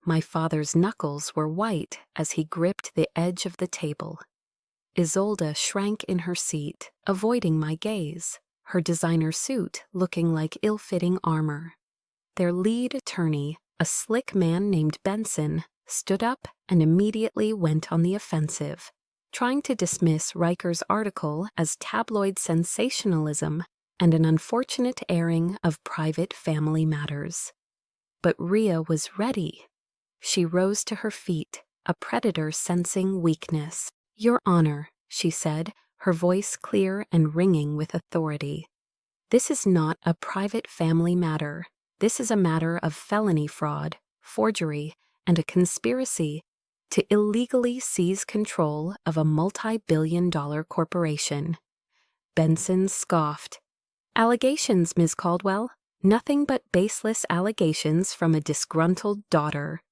My father's knuckles were white as he gripped the edge of the table. Isolde shrank in her seat, avoiding my gaze, her designer suit looking like ill-fitting armor. Their lead attorney, a slick man named Benson, stood up and immediately went on the offensive, trying to dismiss Riker's article as tabloid sensationalism and an unfortunate airing of private family matters. But Rhea was ready. She rose to her feet, a predator sensing weakness. "Your Honor," she said, her voice clear and ringing with authority. "This is not a private family matter. This is a matter of felony fraud, forgery, and a conspiracy to illegally seize control of a multi-billion-dollar corporation." Benson scoffed. "Allegations, Ms. Caldwell. Nothing but baseless allegations from a disgruntled daughter."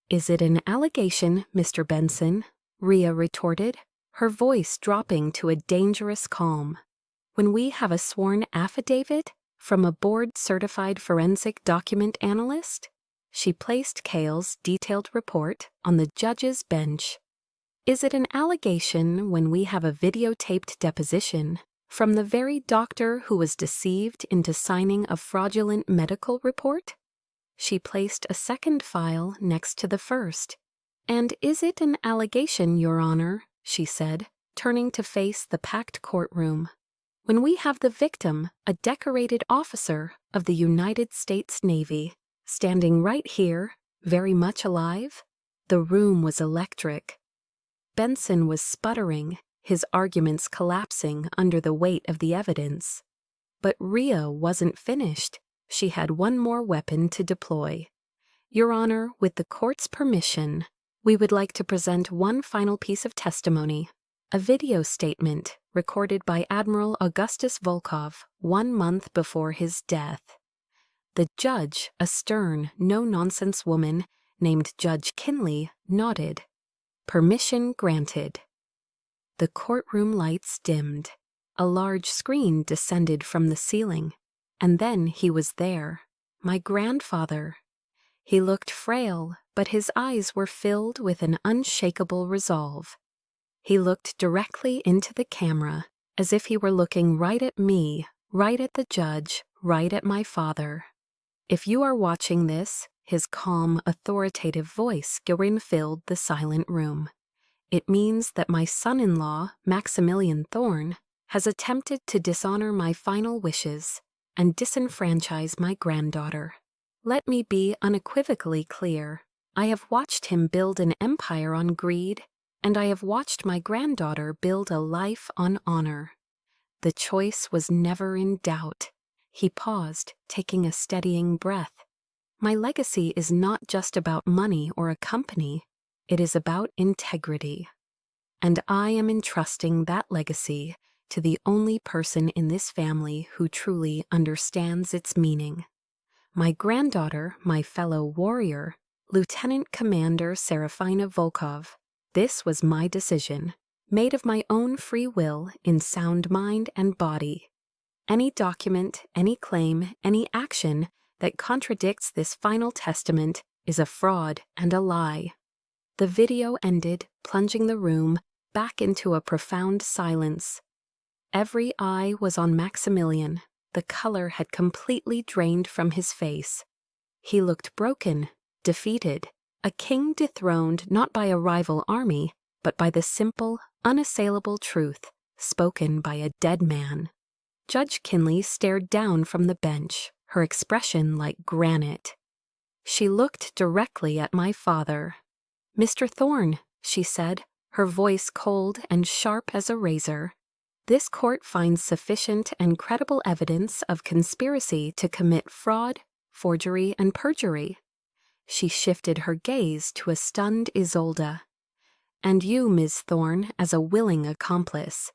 "Is it an allegation, Mr. Benson?" Rhea retorted, her voice dropping to a dangerous calm. "When we have a sworn affidavit from a board-certified forensic document analyst?" She placed Cale's detailed report on the judge's bench. "Is it an allegation when we have a videotaped deposition from the very doctor who was deceived into signing a fraudulent medical report?" She placed a second file next to the first. "And is it an allegation, Your Honor," she said, turning to face the packed courtroom, "when we have the victim, a decorated officer of the United States Navy, standing right here, very much alive?" The room was electric. Benson was sputtering, his arguments collapsing under the weight of the evidence. But Rhea wasn't finished. She had one more weapon to deploy. "Your Honor, with the court's permission, we would like to present one final piece of testimony, a video statement recorded by Admiral Augustus Volkov 1 month before his death." The judge, a stern, no-nonsense woman named Judge Kinley, nodded. Permission granted. The courtroom lights dimmed. A large screen descended from the ceiling, and then he was there, my grandfather. He looked frail, but his eyes were filled with an unshakable resolve. He looked directly into the camera, as if he were looking right at me, right at the judge, right at my father. "If you are watching this," his calm, authoritative voice filled the silent room, "it means that my son-in-law, Maximilian Thorne, has attempted to dishonor my final wishes and disenfranchise my granddaughter. Let me be unequivocally clear. I have watched him build an empire on greed, and I have watched my granddaughter build a life on honor. The choice was never in doubt." He paused, taking a steadying breath. "My legacy is not just about money or a company. It is about integrity. And I am entrusting that legacy to the only person in this family who truly understands its meaning. My granddaughter, my fellow warrior, Lieutenant Commander Serafina Volkov. This was my decision, made of my own free will in sound mind and body. Any document, any claim, any action that contradicts this final testament is a fraud and a lie." The video ended, plunging the room back into a profound silence. Every eye was on Maximilian. The color had completely drained from his face. He looked broken, defeated, a king dethroned not by a rival army, but by the simple, unassailable truth spoken by a dead man. Judge Kinley stared down from the bench, her expression like granite. She looked directly at my father. "Mr. Thorne," she said, her voice cold and sharp as a razor, "this court finds sufficient and credible evidence of conspiracy to commit fraud, forgery, and perjury." She shifted her gaze to a stunned Isolde. "And you, Ms. Thorne, as a willing accomplice."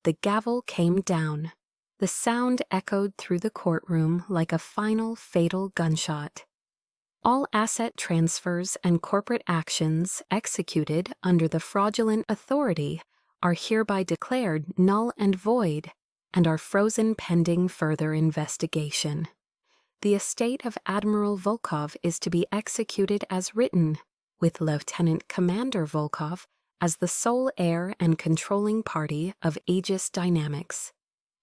The gavel came down. The sound echoed through the courtroom like a final fatal gunshot. All asset transfers and corporate actions executed under the fraudulent authority are hereby declared null and void and are frozen pending further investigation. The estate of Admiral Volkov is to be executed as written, with Lieutenant Commander Volkov as the sole heir and controlling party of Aegis Dynamics.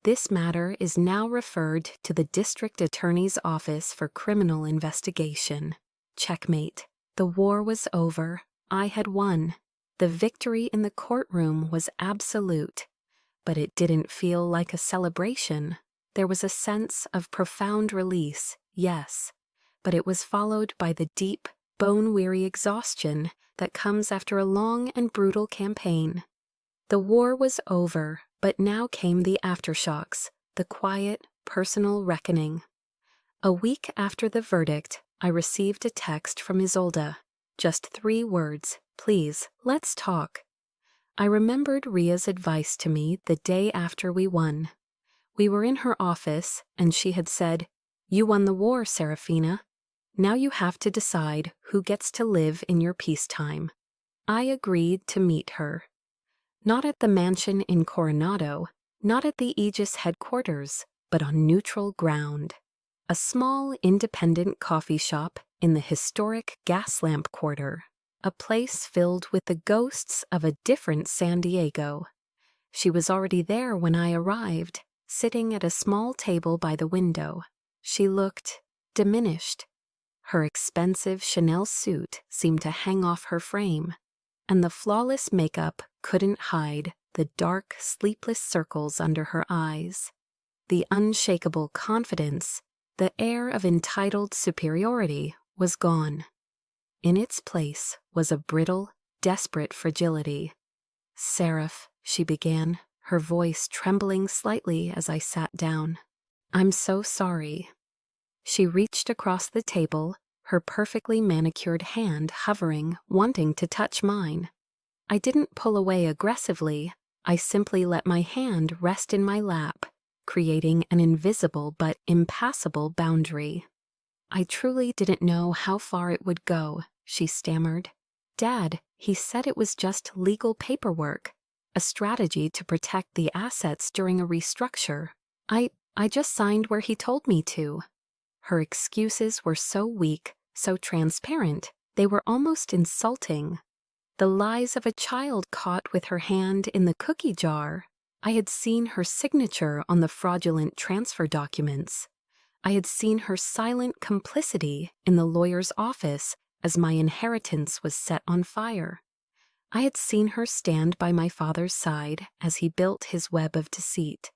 This matter is now referred to the District Attorney's Office for Criminal Investigation. Checkmate. The war was over. I had won. The victory in the courtroom was absolute. But it didn't feel like a celebration. There was a sense of profound release, yes, but it was followed by the deep, bone-weary exhaustion that comes after a long and brutal campaign. The war was over, but now came the aftershocks, the quiet, personal reckoning. A week after the verdict, I received a text from Isolde. Just 3 words, "Please, let's talk." I remembered Ria's advice to me the day after we won. We were in her office, and she had said, "You won the war, Serafina. Now you have to decide who gets to live in your peacetime." I agreed to meet her. Not at the mansion in Coronado, not at the Aegis headquarters, but on neutral ground. A small, independent coffee shop in the historic Gaslamp Quarter, a place filled with the ghosts of a different San Diego. She was already there when I arrived, sitting at a small table by the window. She looked diminished. Her expensive Chanel suit seemed to hang off her frame, and the flawless makeup couldn't hide the dark, sleepless circles under her eyes. The unshakable confidence, the air of entitled superiority, was gone. In its place was a brittle, desperate fragility. "Seraph," she began, her voice trembling slightly as I sat down. "I'm so sorry." She reached across the table, her perfectly manicured hand hovering, wanting to touch mine. I didn't pull away aggressively. I simply let my hand rest in my lap, creating an invisible but impassable boundary. "I truly didn't know how far it would go," she stammered. "Dad, he said it was just legal paperwork, a strategy to protect the assets during a restructure. I just signed where he told me to." Her excuses were so weak, so transparent, they were almost insulting. The lies of a child caught with her hand in the cookie jar. I had seen her signature on the fraudulent transfer documents. I had seen her silent complicity in the lawyer's office as my inheritance was set on fire. I had seen her stand by my father's side as he built his web of deceit.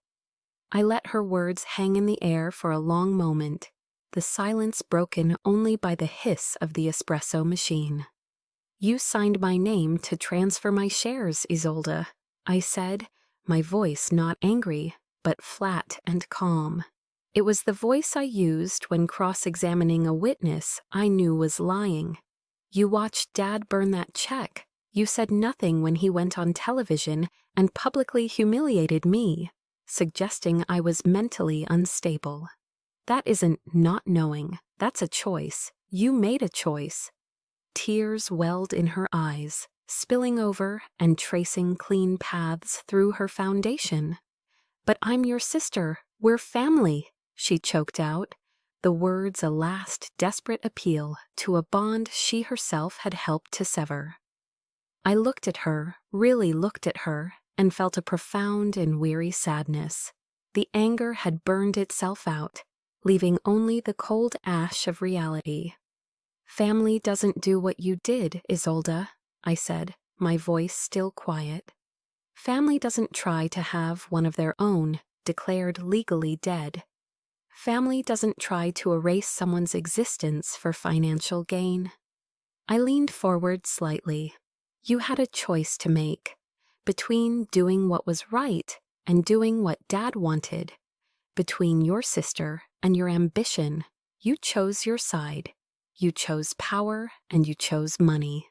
I let her words hang in the air for a long moment, the silence broken only by the hiss of the espresso machine. "You signed my name to transfer my shares, Isolde," I said, my voice not angry, but flat and calm. It was the voice I used when cross-examining a witness I knew was lying. "You watched Dad burn that check. You said nothing when he went on television and publicly humiliated me, suggesting I was mentally unstable. That isn't not knowing. That's a choice. You made a choice." Tears welled in her eyes, spilling over and tracing clean paths through her foundation. "But I'm your sister. We're family," she choked out, the words a last desperate appeal to a bond she herself had helped to sever. I looked at her, really looked at her, and felt a profound and weary sadness. The anger had burned itself out, leaving only the cold ash of reality. "Family doesn't do what you did, Isolde," I said, my voice still quiet. "Family doesn't try to have one of their own declared legally dead. Family doesn't try to erase someone's existence for financial gain." I leaned forward slightly. "You had a choice to make, between doing what was right and doing what Dad wanted. Between your sister and your ambition, you chose your side. You chose power and you chose money.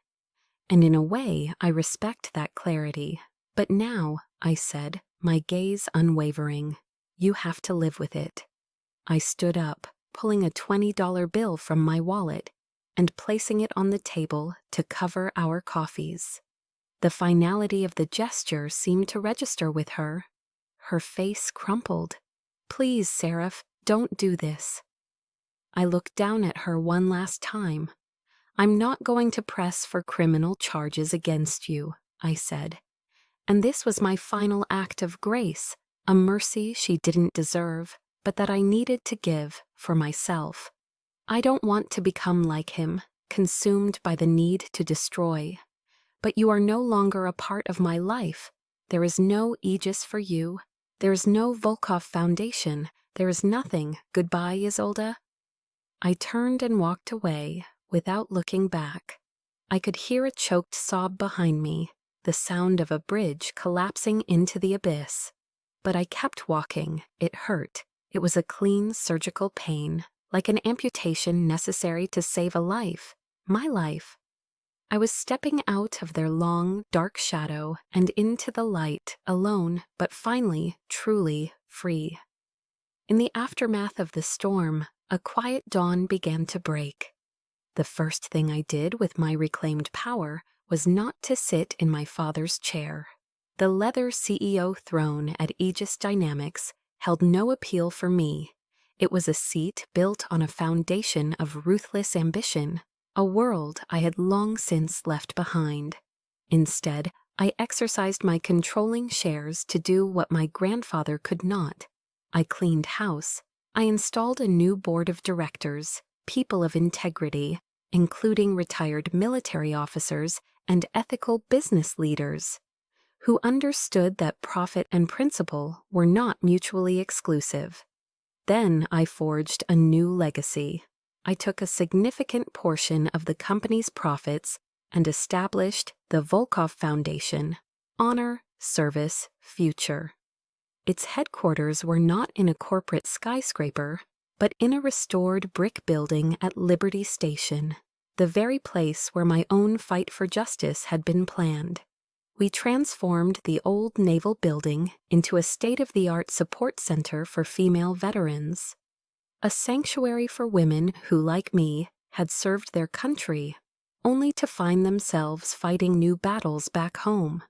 And in a way, I respect that clarity. But now," I said, my gaze unwavering, "you have to live with it." I stood up, pulling a $20 bill from my wallet. and placing it on the table to cover our coffees. The finality of the gesture seemed to register with her. Her face crumpled. "Please, Seraph, don't do this." I looked down at her one last time. "I'm not going to press for criminal charges against you," I said. And this was my final act of grace, a mercy she didn't deserve, but that I needed to give for myself. I don't want to become like him, consumed by the need to destroy. But you are no longer a part of my life. There is no Aegis for you. There is no Volkov Foundation. There is nothing. Goodbye, Isolde. I turned and walked away, without looking back. I could hear a choked sob behind me, the sound of a bridge collapsing into the abyss. But I kept walking. It hurt. It was a clean surgical pain, like an amputation necessary to save a life, my life. I was stepping out of their long, dark shadow and into the light, alone, but finally, truly free. In the aftermath of the storm, a quiet dawn began to break. The first thing I did with my reclaimed power was not to sit in my father's chair. The leather CEO throne at Aegis Dynamics held no appeal for me. It was a seat built on a foundation of ruthless ambition, a world I had long since left behind. Instead, I exercised my controlling shares to do what my grandfather could not. I cleaned house. I installed a new board of directors, people of integrity, including retired military officers and ethical business leaders, who understood that profit and principle were not mutually exclusive. Then I forged a new legacy. I took a significant portion of the company's profits and established the Volkov Foundation, Honor, Service, Future. Its headquarters were not in a corporate skyscraper, but in a restored brick building at Liberty Station, the very place where my own fight for justice had been planned. We transformed the old naval building into a state-of-the-art support center for female veterans, a sanctuary for women who, like me, had served their country, only to find themselves fighting new battles back home.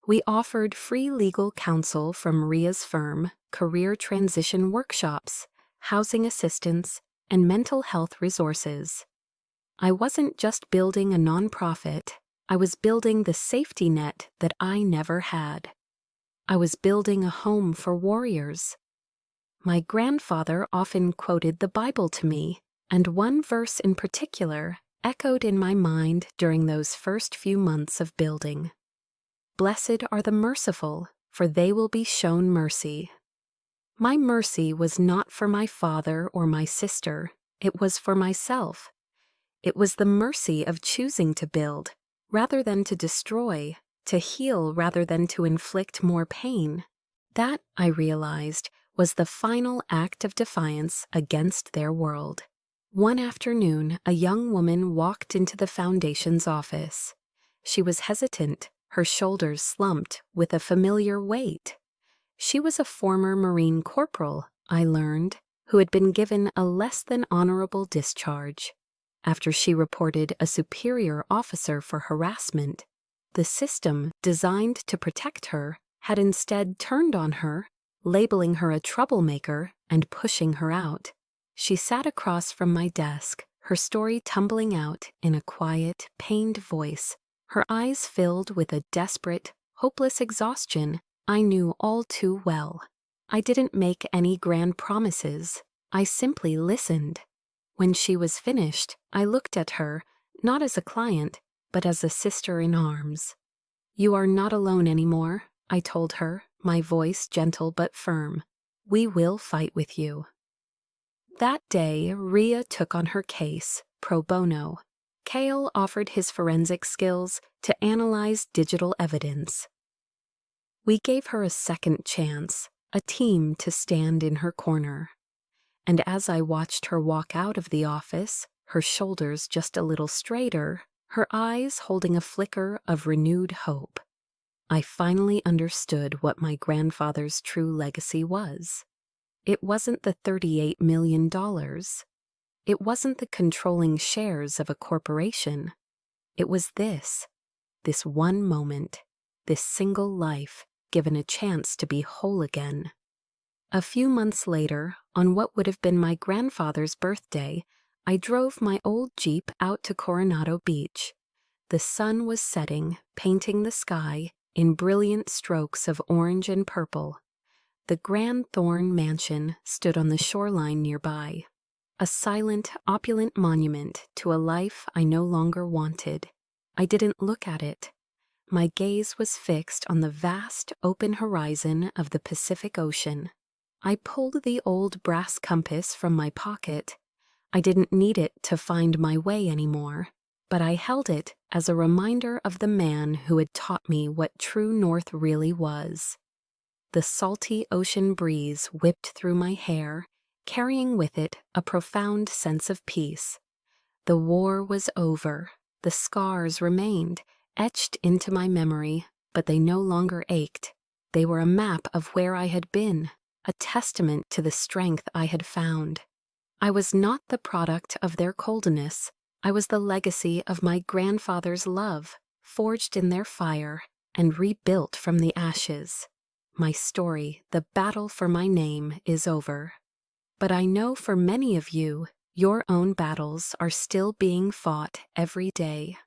We offered free legal counsel from Ria's firm, career transition workshops, housing assistance, and mental health resources. I wasn't just building a nonprofit, I was building the safety net that I never had. I was building a home for warriors. My grandfather often quoted the Bible to me, and one verse in particular echoed in my mind during those first few months of building. "Blessed are the merciful, for they will be shown mercy." My mercy was not for my father or my sister, it was for myself. It was the mercy of choosing to build, rather than to destroy, to heal rather than to inflict more pain. That, I realized, was the final act of defiance against their world. One afternoon, a young woman walked into the foundation's office. She was hesitant, her shoulders slumped with a familiar weight. She was a former Marine corporal, I learned, who had been given a less than honorable discharge. After she reported a superior officer for harassment, the system designed to protect her had instead turned on her, labeling her a troublemaker and pushing her out. She sat across from my desk, her story tumbling out in a quiet, pained voice, her eyes filled with a desperate, hopeless exhaustion I knew all too well. I didn't make any grand promises. I simply listened. When she was finished, I looked at her, not as a client, but as a sister in arms. "You are not alone anymore," I told her, my voice gentle but firm. "We will fight with you." That day, Ria took on her case, pro bono. Kale offered his forensic skills to analyze digital evidence. We gave her a second chance, a team to stand in her corner. And as I watched her walk out of the office, her shoulders just a little straighter, her eyes holding a flicker of renewed hope, I finally understood what my grandfather's true legacy was. It wasn't the $38 million. It wasn't the controlling shares of a corporation. It was this one moment, this single life given a chance to be whole again. A few months later, on what would have been my grandfather's birthday, I drove my old Jeep out to Coronado Beach. The sun was setting, painting the sky in brilliant strokes of orange and purple. The Grand Thorn Mansion stood on the shoreline nearby, a silent, opulent monument to a life I no longer wanted. I didn't look at it. My gaze was fixed on the vast, open horizon of the Pacific Ocean. I pulled the old brass compass from my pocket. I didn't need it to find my way anymore, but I held it as a reminder of the man who had taught me what true north really was. The salty ocean breeze whipped through my hair, carrying with it a profound sense of peace. The war was over. The scars remained, etched into my memory, but they no longer ached. They were a map of where I had been, a testament to the strength I had found. I was not the product of their coldness. I was the legacy of my grandfather's love, forged in their fire and rebuilt from the ashes. My story, the battle for my name, is over. But I know for many of you, your own battles are still being fought every day.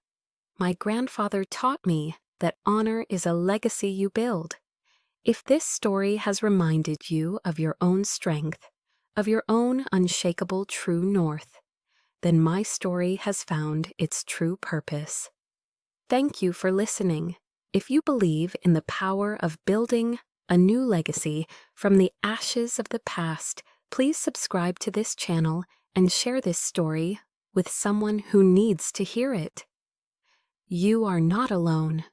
My grandfather taught me that honor is a legacy you build. If this story has reminded you of your own strength, of your own unshakable true north, then my story has found its true purpose. Thank you for listening. If you believe in the power of building a new legacy from the ashes of the past, please subscribe to this channel and share this story with someone who needs to hear it. You are not alone.